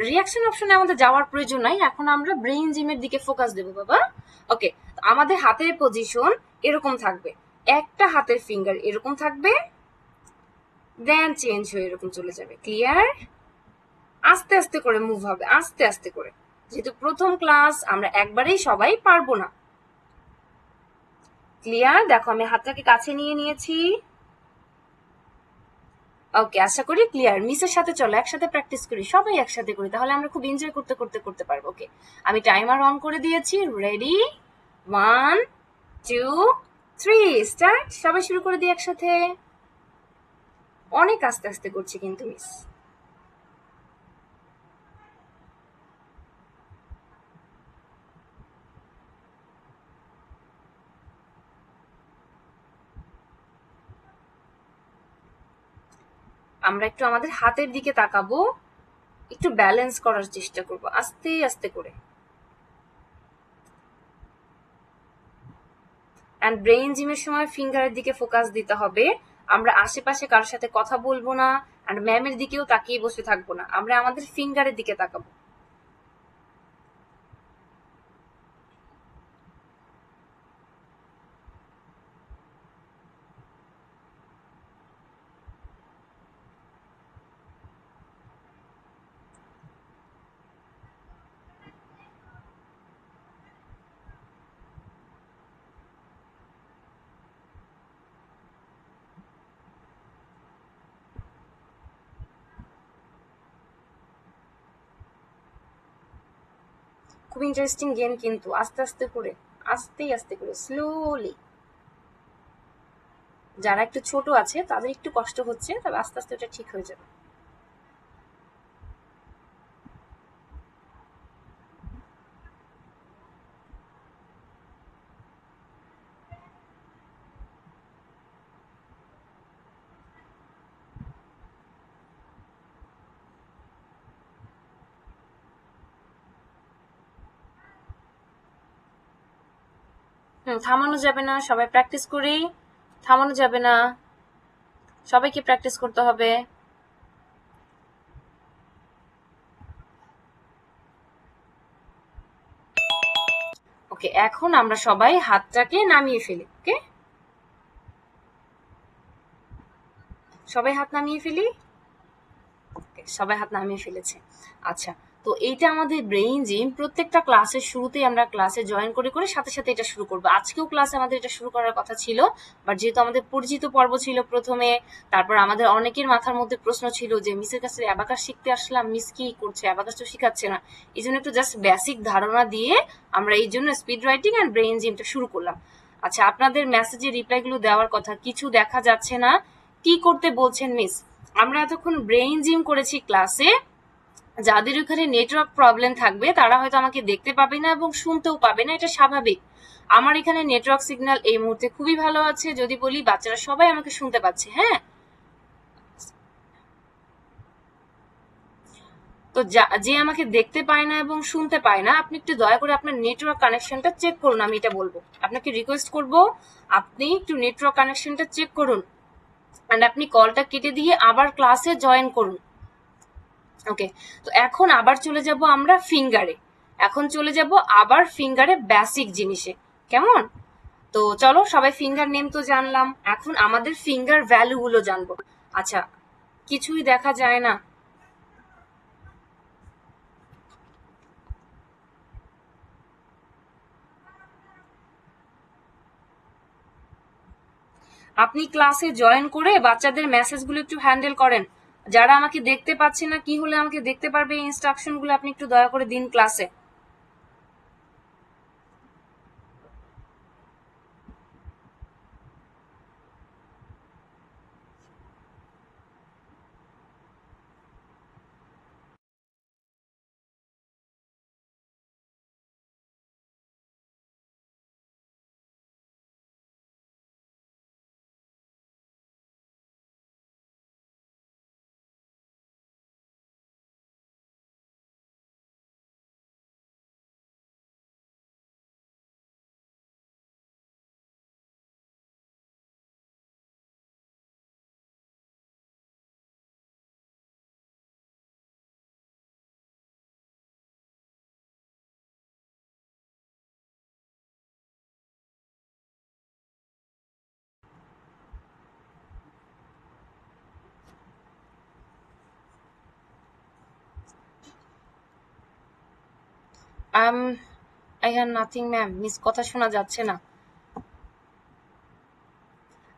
রিয়াকশন অপশনে আমাদের যাওয়ার প্রয়োজন নাই, এখন আমরা ব্রেইন জিমের দিকে ফোকাস দেবো বাবা। ওকে, আমাদের হাতের পজিশন এরকম থাকবে, একটা হাতের ফিঙ্গার এরকম থাকবে, দেন চেঞ্জ হয়ে এরকম চলে যাবে। ক্লিয়ার? আস্তে আস্তে করে মুভ হবে, আস্তে আস্তে করে, যেহেতু প্রথম ক্লাস আমরা একবারেই সবাই পারবো না। ক্লিয়ার? দেখো আমি হাতটাকে কাছে নিয়ে নিয়েছি। ওকে, আশা করি ক্লিয়ার। মিসের সাথে চলো একসাথে প্র্যাকটিস করি, সবাই একসাথে করি, তাহলে আমরা খুব এনজয় করতে করতে করতে পারবো। ওকে, আমি টাইমার অন করে দিয়েছি। রেডি? 1 2 3 স্টার্ট। সবাই শুরু করে দিই একসাথে। অনেক আস্তে আস্তে করছি কিন্তু মিস। আমরা একটু আমাদের হাতের দিকে তাকাবো, একটু ব্যালেন্স করার চেষ্টা করব আস্তে আস্তে করে। অ্যান্ড ব্রেইন জিমের সময় ফিঙ্গারের দিকে ফোকাস দিতে হবে। আমরা আশেপাশে কারোর সাথে কথা বলবো না, অ্যান্ড ম্যামের দিকেও তাকিয়ে বসে থাকবো না, আমরা আমাদের ফিঙ্গারের দিকে তাকাবো। খুব ইন্টারেস্টিং গেম কিন্তু, আস্তে আস্তে করে, আস্তে আস্তে করে, স্লোলি। যারা একটু ছোট আছে তাদের একটু কষ্ট হচ্ছে, তবে আস্তে আস্তে ওটা ঠিক হয়ে যাবে। থামানো যাবে না, সবাই প্র্যাকটিস করি, থামানো যাবে না, সবাইকে প্র্যাকটিস করতে হবে। ওকে, এখন আমরা সবাই হাতটাকে নামিয়ে ফেলি। ওকে, সবাই হাত নামিয়ে ফেলি। সবাই হাত নামিয়ে ফেলেছে। আচ্ছা, তো এইটা আমাদের ব্রেইন জিম। প্রত্যেকটা ক্লাসের শুরুতেই আমরা ক্লাসে জয়েন করে করে সাথে সাথে এটা শুরু করবো। আজকেও ক্লাসে আমাদের এটা শুরু করার কথা ছিল, বাট যেহেতু আমাদের পরিচিত পর্ব ছিল প্রথমে, তারপর আমাদের অনেকের মাথার মধ্যে প্রশ্ন ছিল যে মিসের কাছে অ্যাবাকাস শিখতে আসলাম, মিস কি করছে, অ্যাবাকাস তো শিখাচ্ছে না, এই জন্য একটু জাস্ট বেসিক ধারণা দিয়ে আমরা এই জন্য স্পিড রাইটিং অ্যান্ড ব্রেইন জিমটা শুরু করলাম। আচ্ছা, আপনাদের মেসেজের রিপ্লাইগুলো দেওয়ার কথা, কিছু দেখা যাচ্ছে না, কি করতে বলছেন মিস? আমরা এতক্ষণ ব্রেইন জিম করেছি ক্লাসে। যাদের ওখানে নেটওয়ার্ক প্রবলেম থাকবে তারা হয়তো আমাকে দেখতে পাবে না এবং শুনতেও পাবে না, এটা স্বাভাবিক। আমার এখানে নেটওয়ার্ক সিগন্যাল এই মুহূর্তে খুবই ভালো আছে, যদি বলি বাচ্চারা সবাই আমাকে শুনতে পাচ্ছে। হ্যাঁ, তো যে আমাকে দেখতে পায় না এবং শুনতে পায় না, আপনি একটু দয়া করে আপনার নেটওয়ার্ক কানেকশনটা চেক করুন। আমি এটা বলবো, আপনাকে রিকোয়েস্ট করব, আপনি একটু নেটওয়ার্ক কানেকশনটা চেক করুন অ্যান্ড আপনি কলটা কেটে দিয়ে আবার ক্লাসে জয়েন করুন। ওকে, তো এখন আবার চলে যাব আমরা ফিঙ্গারে। এখন চলে যাব আবার ফিঙ্গারে বেসিক জিনিসে, কেমন? তো চলো, সবাই ফিঙ্গার নেম তো জানলাম, এখন আমাদের ফিঙ্গার ভ্যালু গুলো জানবো। আচ্ছা, কিছুই দেখা যায় না। আপনি ক্লাসে জয়েন করে বাচ্চাদের মেসেজগুলো একটু হ্যান্ডেল করেন। যারা আমাকে দেখতে পাচ্ছে না, কি হলে আমাকে দেখতে পারবে, এই ইনস্ট্রাকশনগুলো আপনি একটু দয়া করে দিন ক্লাসে। I have nothing ma'am, miss কথা শোনা যাচ্ছে না।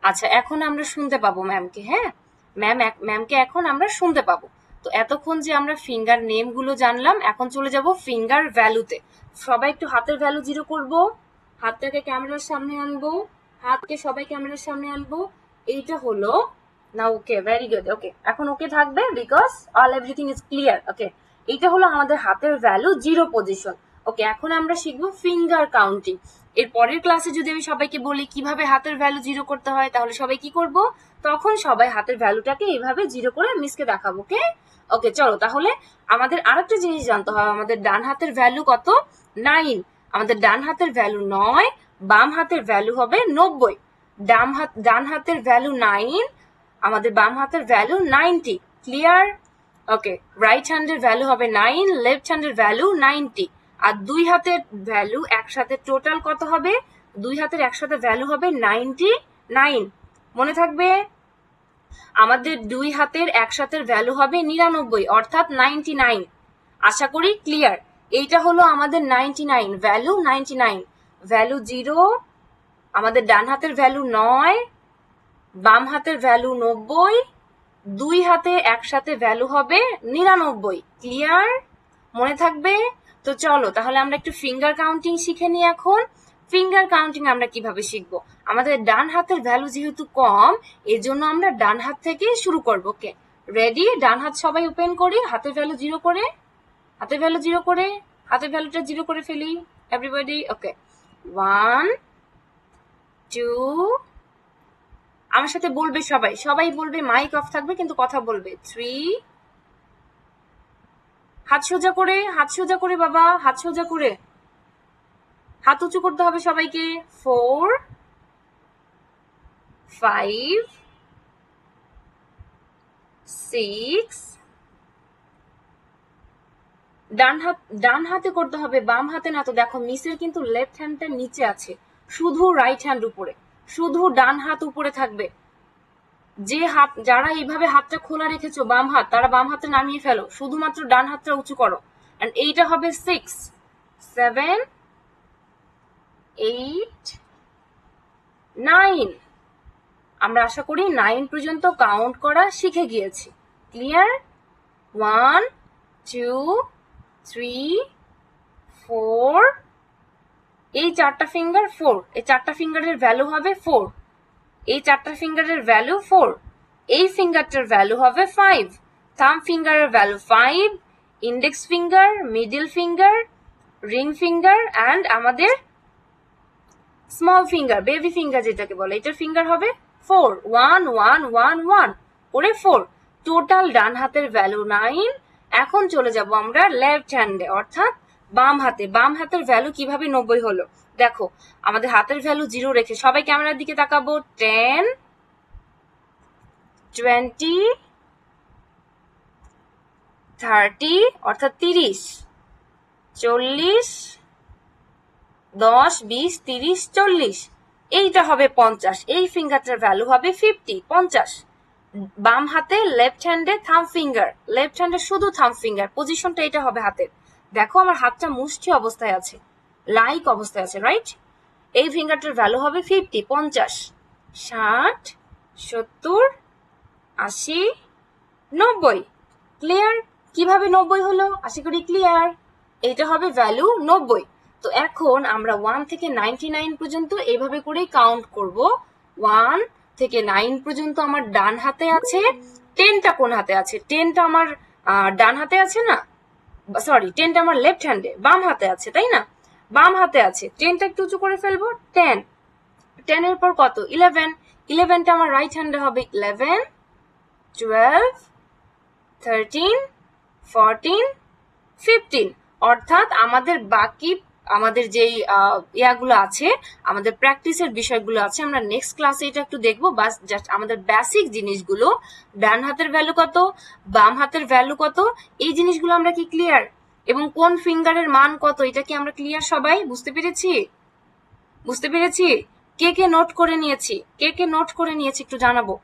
আচ্ছা, এখন আমরা শুনতে পাবো ম্যামকে। হ্যাঁ, ম্যামকে এখন আমরা শুনতে পাবো। তো এতক্ষণ যে আমরা ফিঙ্গার নেম গুলো জানলাম, এখন চলে যাব ফিঙ্গার ভ্যালুতে। সবাই একটু হাতের ভ্যালু জিরো করব, হাতটাকে ক্যামেরার সামনে আনবো, হাতকে সবাই ক্যামেরার সামনে আনবো। এইটা হলো না, ওকে, ভেরি গুড। ওকে, এখন ওকে থাকবে, because all everything is clear. Okay, এইটা হলো আমাদের হাতের ভ্যালু, জিরো পজিশন। ওকে, এখন আমরা শিখবো ফিঙ্গার কাউন্টিং। এর পরের ক্লাসে যদি আমি সবাইকে বলি কিভাবে হাতের ভ্যালু জিরো করতে হয়, তাহলে সবাই কি করব? তখন সবাই হাতের ভ্যালুটাকে এইভাবে জিরো করে মিসকে দেখাবো। ওকে, ওকে, চলো তাহলে আমাদের আরেকটা জিনিস জানতে হবে, আমাদের ডান হাতের ভ্যালু কত? 9। আমাদের ডান হাতের ভ্যালু 9, বাম হাতের ভ্যালু হবে 90। ডান হাতের ভ্যালু 9, আমাদের বাম হাতের ভ্যালু 90। ক্লিয়ার? ওকে, রাইট হ্যান্ডের ভ্যালু হবে 9, লেফট হ্যান্ডের ভ্যালু 90। আর দুই হাতের ভ্যালু একসাথে টোটাল কত হবে? দুই হাতের একসাথে ভ্যালু হবে 99। মনে থাকবে, আমাদের দুই হাতের একসাথে ভ্যালু হবে 99, অর্থাৎ 99। আশা করি ক্লিয়ার। এইটা হলো আমাদের 99 ভ্যালু, 99 ভ্যালু 0। আমাদের ডান হাতের ভ্যালু 9, বাম হাতের ভ্যালু 90, দুই হাতে একসাথে ভ্যালু হবে 99। ক্লিয়ার? মনে থাকবে? তো চলো তাহলে আমরা একটু ফিঙ্গার কাউন্টিং শিখে নিই এখন। ফিঙ্গার কাউন্টিং আমরা কিভাবে শিখবো? আমাদের ডান হাতের ভ্যালু যেহেতু কম, এর জন্য আমরা ডান হাত থেকে শুরু করবো। ওকে, রেডি? ডান হাত সবাই ওপেন করি, হাতের ভ্যালু জিরো করে, হাতের ভ্যালু জিরো করে, হাতের ভ্যালুটা জিরো করে ফেলি এভরিবডি। ওকে, 1 2, আমার সাথে বলবে সবাই, সবাই বলবে, মাইক অফ থাকবে কিন্তু কথা বলবে। 3, হাত সোজা করে, হাত সোজা করে বাবা, হাত সোজা করে, হাত উঁচু করতে হবে সবাইকে। 4 5 6, ডান হাতে করতে হবে, বাম হাতে না তো। দেখো মিসের কিন্তু লেফট হ্যান্ডটা নিচে আছে, শুধু রাইট হ্যান্ড উপরে, শুধু ডান হাত উপরে থাকবে। যে হাত, যারা এইভাবে হাতটা খোলা রেখেছো বাম হাত, তারা বাম হাতটা নামিয়ে ফেলো, শুধুমাত্র ডান হাতটা উঁচু করো। and এইটা হবে 6 7 8 9 আমরা আশা করি 9 পর্যন্ত কাউন্ট করা শিখে গিয়েছি ক্লিয়ার 1 2 3 4 এই চারটা ফিঙ্গার 4 এই চারটা ফিঙ্গারের ভ্যালু হবে 4 এই চারটা ফিঙ্গারের ভ্যালু 4 এই ফিঙ্গারটার ভ্যালু হবে 5 থাম ফিঙ্গারের value 5 index finger middle finger ring finger and আমাদের স্মল ফিঙ্গার বেবি ফিঙ্গার যেটাকে বলে এটার ফিঙ্গার হবে 4 1 1 1 1 করে 4 টোটাল ডান হাতের ভ্যালু 9 এখন চলে যাব আমরা লেফট হ্যান্ডে অর্থাৎ বাম হাতের ভ্যালু কিভাবে 90 হলো দেখো আমাদের হাতের ভ্যালু 0 রেখে সবাই ক্যামেরার দিকে তাকাবো 10 20 30 অর্থাৎ 30 40 10 20 30 40 এইটা হবে 50 এই ফিঙ্গারটার ভ্যালু হবে 50 50 বাম হাতে লেফট হ্যান্ডে থাম ফিঙ্গার লেফট হ্যান্ডে শুধু থাম ফিঙ্গার পজিশনটা এটা হবে হাতের দেখো আমার হাতটা মুষ্টি অবস্থায় আছে লাইক অবস্থায় আছে রাইট এই ফিঙ্গারটার ভ্যালু হবে 50 50 60 70 80 90 ক্লিয়ার কিভাবে 90 হলো আশা করি ক্লিয়ার এইটা হবে ভ্যালু 90 তো এখন আমরা 1 থেকে 99 পর্যন্ত এইভাবে করেই কাউন্ট করব 1 থেকে 9 পর্যন্ত আমার ডান হাতে আছে 10টা কোন হাতে আছে 10টা আমার ডান হাতে আছে না সরি 10টা আমার লেফট হ্যান্ডে বাম হাতে আছে তাই না বাম হাতে আছে 10টা একটু উঁচু করে ফেলবো 10 10 এর পর কত 11 11টা আমার রাইট হ্যান্ডে হবে 11 12 13 14 15 অর্থাৎ আমাদের বাকি আমাদের যেই ইয়াগুলো আছে আমাদের প্র্যাকটিসের বিষয়গুলো আছে আমরা নেক্সট ক্লাসে এটা একটু দেখবো বাস জাস্ট আমাদের বেসিক জিনিসগুলো ডান হাতের ভ্যালু কত বাম হাতের ভ্যালু কত এই জিনিসগুলো আমরা কি ক্লিয়ার এবং কোন ফিঙ্গারের মান কত এটা কি আমরা ক্লিয়ার সবাই বুঝতে পেরেছি কে কে নোট করে নিয়েছি একটু জানাবো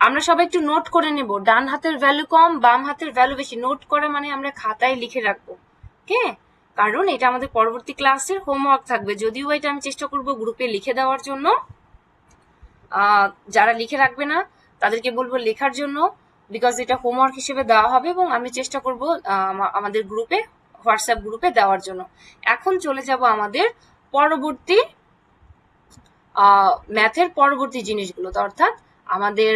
আমরা সবাই একটু নোট করে নেব ডান হাতের ভ্যালু কম বাম হাতের ভ্যালু বেশি নোট করা মানে আমরা খাতায় লিখে রাখবো ওকে কারণ এটা আমাদের পরবর্তী ক্লাসের হোমওয়ার্ক থাকবে যদিও এটা আমি চেষ্টা করব গ্রুপে লিখে দেওয়ার জন্য যারা লিখে রাখবে না তাদেরকে বলবো লেখার জন্য বিকজ এটা হোমওয়ার্ক হিসেবে দেওয়া হবে এবং আমি চেষ্টা করব আমাদের গ্রুপে হোয়াটসঅ্যাপ গ্রুপে দেওয়ার জন্য এখন চলে যাব আমাদের পরবর্তী ম্যাথের পরবর্তী জিনিসগুলো অর্থাৎ আমাদের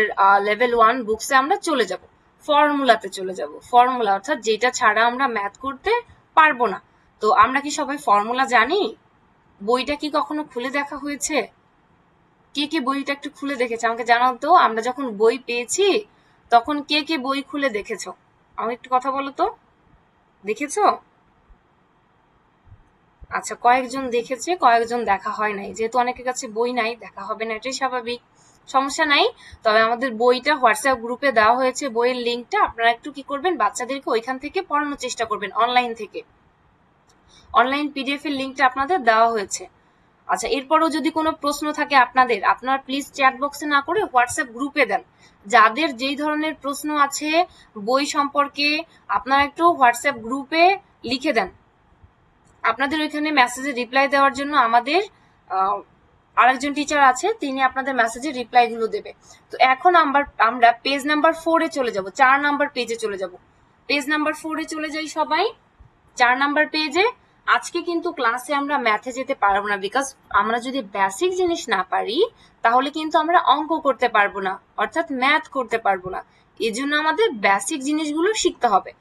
লেভেল 1 বুকসে আমরা চলে যাব ফর্মুলাতে চলে যাব ফর্মুলা অর্থাৎ যেটা ছাড়া আমরা ম্যাথ করতে পারবো না তো আমরা কি সবাই ফর্মুলা জানি বইটা কি কখনো খুলে দেখা হয়েছে কে কে বইটা একটু খুলে দেখেছে আমাকে জানাও তো আমরা যখন বই পেয়েছি তখন কে কে বই খুলে দেখেছো আমি একটু কথা বলো তো দেখেছো আচ্ছা কয়েকজন দেখেছে কয়েকজন দেখা হয় নাই যেহেতু অনেকের কাছে বই নাই দেখা হবে না এটাই স্বাভাবিক সমস্যা নাই তবে আমাদের বইটা হোয়াটসঅ্যাপ গ্রুপে দেওয়া হয়েছে বইয়ের লিঙ্কটা আপনারা একটু কি করবেন বাচ্চাদেরকে ওইখান থেকে পড়ানোর চেষ্টা করবেন অনলাইন থেকে অনলাইন পিডিএফ এর লিঙ্কটা আপনাদের দেওয়া হয়েছে আচ্ছা এরপরও যদি কোনো প্রশ্ন থাকে আপনারা প্লিজ চ্যাট বক্সে না করে হোয়াটসঅ্যাপ গ্রুপে দেন যাদের যেই ধরনের প্রশ্ন আছে বই সম্পর্কে আপনারা একটু হোয়াটসঅ্যাপ গ্রুপে লিখে দেন আপনাদের ওইখানে মেসেজে রিপ্লাই দেওয়ার জন্য আমাদের আরেকজন টিচার আছে তিনি আপনাদের মেসেজে রিপ্লাই গুলো দেবে তো এখন আমরা পেজ নাম্বার 4 এ চলে যাব 4 নাম্বার পেজে চলে যাব পেজ নাম্বার 4 এ চলে যাই সবাই 4 নাম্বার পেজে আজকে কিন্তু ক্লাসে আমরা ম্যাথে যেতে পারবো না বিকজ আমরা যদি বেসিক জিনিস না পারি তাহলে কিন্তু আমরা অঙ্ক করতে পারবো না অর্থাৎ ম্যাথ করতে পারবো না এজন্য আমাদের বেসিক জিনিসগুলো শিখতে হবে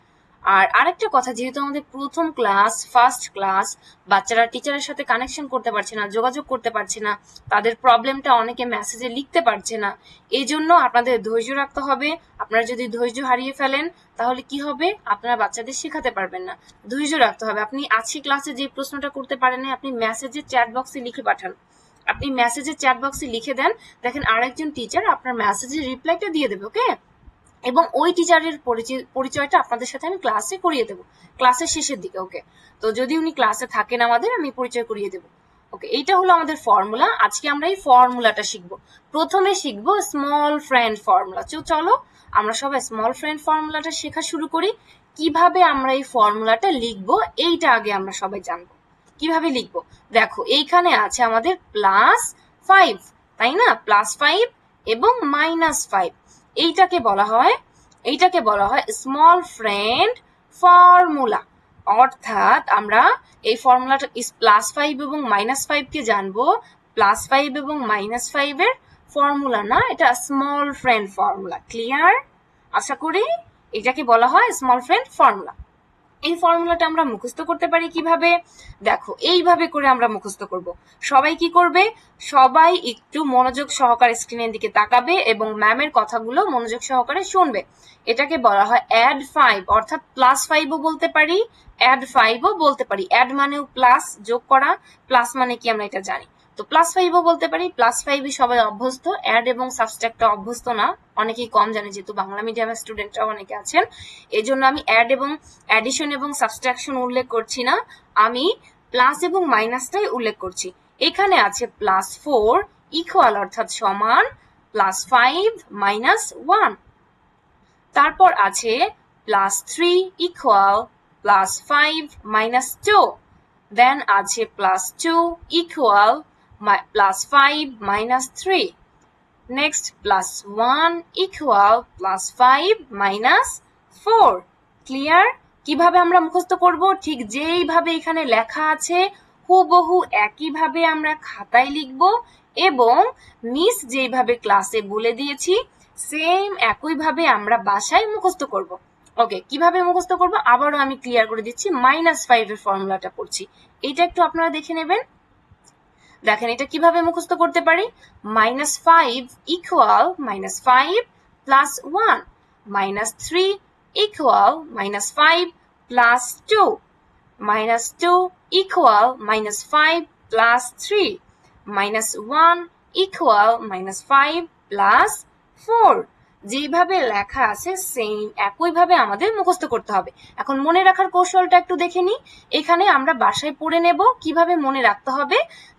আর আরেকটা কথা যেহেতু আমাদের প্রথম ক্লাস ফার্স্ট ক্লাস বাচ্চারা টিচারের সাথে কানেকশন করতে পারছে না যোগাযোগ করতে পারছে না তাদের প্রবলেমটা অনেকে মেসেজে লিখতে পারছে না এই জন্য আপনাদের ধৈর্য রাখতে হবে আপনারা যদি ধৈর্য হারিয়ে ফেলেন তাহলে কি হবে আপনারা বাচ্চাদের শেখাতে পারবেন না ধৈর্য রাখতে হবে আপনি আজকে ক্লাসে যে প্রশ্নটা করতে পারেন না আপনি মেসেজে চ্যাট বক্সে লিখে পাঠান আপনি মেসেজে চ্যাট বক্সে লিখে দেন দেখেন আরেকজন টিচার আপনার মেসেজের রিপ্লাইটা দিয়ে দেবে ওকে এবং ওই টিচারের পরিচয়টা আপনাদের সাথে আমি ক্লাসে করিয়ে দেবো ক্লাসের শেষের দিকে ওকে তো যদি উনি ক্লাসে থাকেন আমাদের আমি পরিচয় করিয়ে দেবো ওকে এইটা হলো আমাদের ফর্মুলা আজকে আমরা এই ফর্মুলাটা শিখবো প্রথমে শিখবো স্মল ফ্রেন্ড ফর্মুলা চলো আমরা সবাই স্মল ফ্রেন্ড ফর্মুলাটা শেখা শুরু করি কিভাবে আমরা এই ফর্মুলাটা লিখবো এইটা আগে আমরা সবাই জানবো। কিভাবে লিখবো? দেখো এইখানে আছে আমাদের +5, তাই না? +5 এবং -5, এইটাকে বলা হয় স্মল ফ্রেন্ড ফর্মুলা। অর্থাৎ আমরা এই ফর্মুলাটা +5 এবং -5 কে জানবো +5 এবং -5 এর ফর্মুলা না, এটা স্মল ফ্রেন্ড ফর্মুলা। ক্লিয়ার? আশা করি এটাকে বলা হয় স্মল ফ্রেন্ড ফর্মুলা। এই ফর্মুলাটা আমরা মুখস্থ করতে পারি কিভাবে? দেখো এইভাবে করে আমরা মুখস্থ করব। সবাই কি করবে? সবাই একটু মনোযোগ সহকারে স্ক্রিনের দিকে তাকাবে এবং ম্যামের কথাগুলো মনোযোগ সহকারে শুনবে। এটাকে বলা হয় অ্যাড 5, অর্থাৎ +5ও বলতে পারি, অ্যাড 5ও বলতে পারি। অ্যাড মানেও প্লাস, যোগ করা, প্লাস মানে কি আমরা এটা জানি। তো +5ও বলতে পারি, +5ই সবাই অভ্যস্ত, অ্যাড এবং সাবস্ট্রাক্টটা অভ্যস্ত না, অনেকেই কম জানে, যেহেতু বাংলা মিডিয়ামের স্টুডেন্টরাও অনেকে আছেন। এই জন্য আমি অ্যাড এবং অ্যাডিশন এবং সাবস্ট্রাকশন উল্লেখ করছি না, আমি প্লাস এবং মাইনাসটাই উল্লেখ করছি। এখানে আছে +4 ইকুয়াল অর্থাৎ সমান +5 -1। তারপর আছে +3 ইকুয়াল +5 -2। দেন আছে +2 ইকুয়াল +5 -3। Next +1 equal +5 -4। ক্লিয়ার? কিভাবে আমরা মুখস্থ করব? ঠিক যেইভাবে এখানে লেখা আছে হুবহু একইভাবে আমরা খাতায় লিখব এবং মিস যেইভাবে ক্লাসে বলে দিয়েছি সেম একইভাবে আমরা বাসায় মুখস্থ করব। ওকে, কিভাবে মুখস্থ করব আবারও আমি ক্লিয়ার করে দিচ্ছি। -5 এর ফর্মুলাটা পড়ছি, এইটা একটু আপনারা দেখে নেবেন। দেখেন এটা কিভাবে মুখস্থ করতে পারি। -5 ইকুয়াল -5 +1, -3 ইকুয়াল -5 +2, -2 ইকুয়াল -5 +3, -1 ইকুয়াল -5 +4। যেইভাবে লেখা আছে সেম একইভাবে আমাদের মুখস্থ করতে হবে। এখন মনে রাখার কৌশলটা একটু দেখে নিই। এখানে আমরা বাসায় পড়ে নেব কিভাবে মনে রাখতে হবে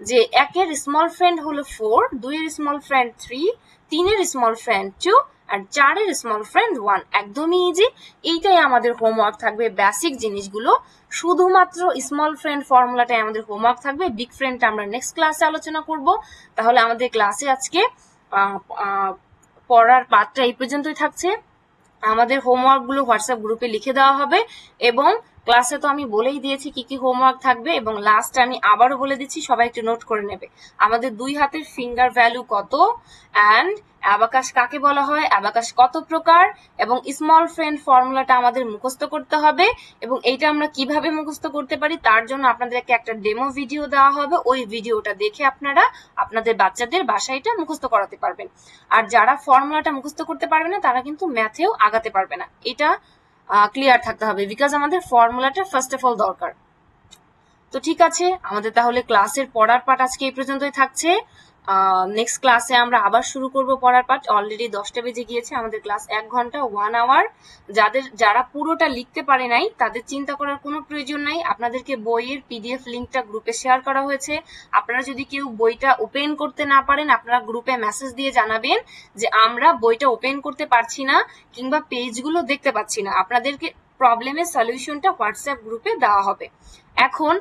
যে 1 এর স্মল ফ্রেন্ড হলো 4, 2 এর স্মল ফ্রেন্ড 3, 3 এর স্মল ফ্রেন্ড 2 আর 4 এর স্মল ফ্রেন্ড 1। একদমই ইজি। এইটাই আমাদের হোমওয়ার্ক থাকবে, বেসিক জিনিসগুলো। শুধুমাত্র স্মল ফ্রেন্ড ফর্মুলাটাই আমাদের হোমওয়ার্ক থাকবে, বিগ ফ্রেন্ডটা আমরা নেক্সট ক্লাসে আলোচনা করব। তাহলে আমাদের ক্লাসে আজকে পড়ার পাঠটা এই পর্যন্তই থাকছে। আমাদের হোমওয়ার্কগুলো হোয়াটসঅ্যাপ গ্রুপে লিখে দেওয়া হবে এবং ক্লাসে তো আমি বলেই দিয়েছি কি কি হোমওয়ার্ক থাকবে এবং লাস্টে আমি আবারও বলে দিচ্ছি, সবাই একটু নোট করে নেবে। আমাদের 2 হাতের ফিঙ্গার ভ্যালু কত, অ্যান্ড অ্যাবাকাস কাকে বলা হয়, অ্যাবাকাস কত প্রকার, এবং স্মল ফ্রেন্ড ফর্মুলাটা আমাদের মুখস্থ করতে হবে। এবং এইটা আমরা কিভাবে মুখস্থ করতে পারি তার জন্য আপনাদেরকে একটা ডেমো ভিডিও দেওয়া হবে, ওই ভিডিওটা দেখে আপনারা আপনাদের বাচ্চাদের বাসায় এটা মুখস্থ করাতে পারবেন। আর যারা ফর্মুলাটা মুখস্থ করতে পারবে না তারা কিন্তু ম্যাথেও আগাতে পারবে না, এটা ক্লিয়ার থাকতে হবে, বিকজ আমাদের ফর্মুলাটা ফার্স্ট অফ অল দরকার। তো ঠিক আছে, আমাদের তাহলে ক্লাসের পড়ার পাঠ আজকে এই পর্যন্তই থাকছে। নেক্সট ক্লাসে আমরা আবার শুরু করব পড়ার পাঠ। অলরেডি 10টা বেজে গিয়েছে, আমাদের ক্লাস 1 ঘন্টা 1 আওয়ার। যারা পুরোটা লিখতে পারে নাই তাদের চিন্তা করার কোনো প্রয়োজন নাই, আপনাদেরকে বইয়ের PDF লিঙ্কটা গ্রুপে শেয়ার করা হয়েছে। আপনারা যদি কেউ বইটা ওপেন করতে না পারেন আপনারা গ্রুপে মেসেজ দিয়ে জানাবেন যে আমরা বইটা ওপেন করতে পারছি না কিংবা পেজগুলো দেখতে পাচ্ছি না। আপনাদেরকে প্রবলেমের সলিউশনটা হোয়াটসঅ্যাপ গ্রুপে দেওয়া হবে। এখন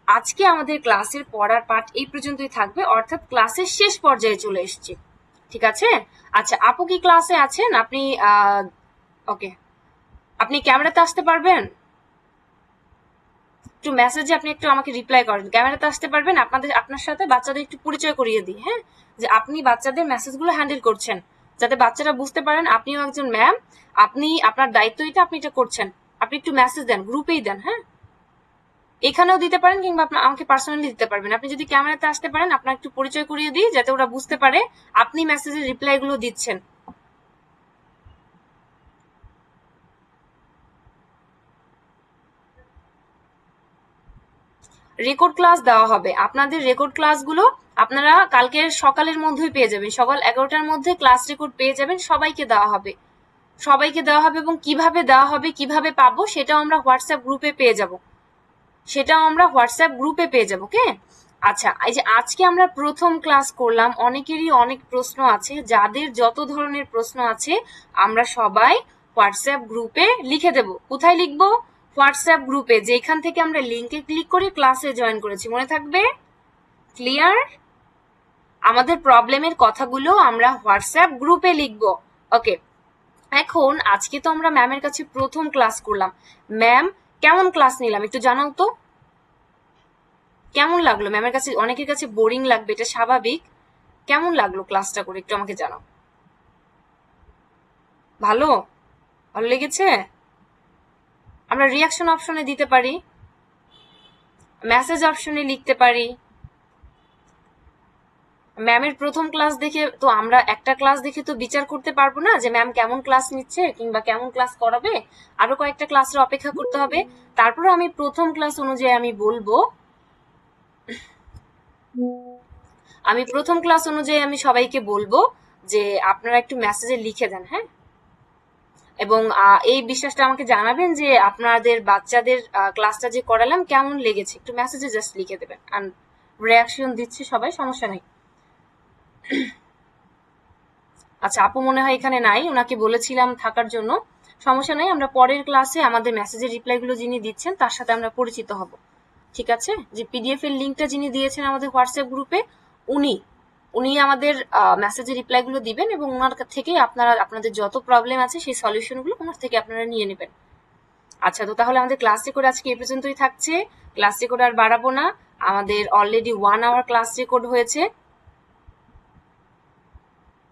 আজকে আমাদের ক্লাসের পড়ার পাঠ এই পর্যন্তই থাকবে, অর্থাৎ ক্লাসের শেষ পর্যায়ে চলে এসেছি। ঠিক আছে? আচ্ছা, আপু কি ক্লাসে আছেন? আপনি ওকে, আপনি ক্যামেরাতে আসতে পারবেন? একটু মেসেজে আপনি একটু আমাকে রিপ্লাই করেন, ক্যামেরাতে আসতে পারবেন? আপনার সাথে বাচ্চাদের একটু পরিচয় করিয়ে দিই, হ্যাঁ, যে আপনি বাচ্চাদের মেসেজগুলো হ্যান্ডেল করছেন, যাতে বাচ্চারা বুঝতে পারেন আপনিও একজন ম্যাম, আপনি আপনার দায়িত্ব এটা, আপনি এটা করছেন। আপনি একটু মেসেজ দেন, গ্রুপেই দেন, হ্যাঁ, এখানেও দিতে পারেন কিংবা আপনার আমাকে পার্সোনালি দিতে পারবেন। আপনি যদি ক্যামেরাতে আসতে পারেন আপনার একটু পরিচয় করিয়ে দিই যাতে ওরা বুঝতে পারে আপনি মেসেজের রিপ্লাই গুলো দিচ্ছেন। রেকর্ড ক্লাস দেওয়া হবে, আপনাদের রেকর্ড ক্লাসগুলো আপনারা কালকের সকালের মধ্যেই পেয়ে যাবেন, সকাল 11টার মধ্যে ক্লাস রেকর্ড পেয়ে যাবেন, সবাইকে দেওয়া হবে, সবাইকে দেওয়া হবে। এবং কিভাবে দেওয়া হবে, কিভাবে পাবো সেটাও আমরা হোয়াটসঅ্যাপ গ্রুপে পেয়ে যাব, ওকে? আচ্ছা, এই যে আজকে আমরা প্রথম ক্লাস করলাম, অনেকেরই অনেক প্রশ্ন আছে, যাদের যত ধরনের প্রশ্ন আছে আমরা সবাই হোয়াটসঅ্যাপ গ্রুপে লিখে দেব। কোথায় লিখবো? হোয়াটসঅ্যাপ গ্রুপে, যেখান থেকে আমরা লিঙ্কে ক্লিক করে ক্লাসে জয়েন করেছি। মনে থাকবে? ক্লিয়ার? আমাদের প্রবলেমের কথাগুলো আমরা হোয়াটসঅ্যাপ গ্রুপে লিখবো। ওকে, এখন আজকে তো আমরা ম্যামের কাছে প্রথম ক্লাস করলাম। ম্যাম কেমন ক্লাস নিলাম একটু জানাও তো, কেমন লাগলো? ম্যামের কাছে অনেকের কাছে বোরিং লাগবে, এটা স্বাভাবিক। কেমন লাগলো ক্লাসটা করে একটু আমাকে জানাও। ভালো? ভালো লেগেছে? আমরা রিয়াকশন অপশনে দিতে পারি, মেসেজ অপশনে লিখতে পারি। ম্যামের প্রথম ক্লাস দেখে তো আমরা একটা ক্লাস দেখে তো বিচার করতে পারবো না যে ম্যাম কেমন ক্লাস নিচ্ছে কিংবা কেমন ক্লাস করাবে। আরো কয়েকটা ক্লাসের অপেক্ষা করতে হবে, তারপরে আমি প্রথম ক্লাস অনুযায়ী আমি বলবো, আমি প্রথম ক্লাস অনুযায়ী আমি সবাইকে বলবো যে আপনারা একটু মেসেজে লিখে দেন, হ্যাঁ। এবং এই বিশ্বাসটা আমাকে জানাবেন যে আপনাদের বাচ্চাদের ক্লাসটা যে করালাম কেমন লেগেছে, একটু মেসেজে জাস্ট লিখে দেবেন। আর রিয়াকশন দিচ্ছে সবাই, সমস্যা নেই। আচ্ছা, আপু মনে হয় এখানে নাই, ওনাকে বলেছিলাম থাকার জন্য। সমস্যা নেই, আমরা পরের ক্লাসে আমাদের মেসেজের রিপ্লাইগুলো যিনি দিচ্ছেন তার সাথে আমরা পরিচিত হব। ঠিক আছে? যে পিডিএফ এর লিঙ্কটা যিনি দিয়েছেন আমাদের হোয়াটসঅ্যাপ গ্রুপে, উনি আমাদের মেসেজের রিপ্লাইগুলো দিবেন এবং ওনার থেকেই আপনারা আপনাদের যত প্রবলেম আছে সেই সলিউশনগুলো ওনার থেকে আপনারা নিয়ে নেবেন। আচ্ছা, তো তাহলে আমাদের ক্লাস রেকর্ড আজকে এই পর্যন্তই থাকছে। ক্লাস রেকর্ড আর বাড়াবো না, আমাদের অলরেডি 1 আওয়ার ক্লাস রেকর্ড হয়েছে।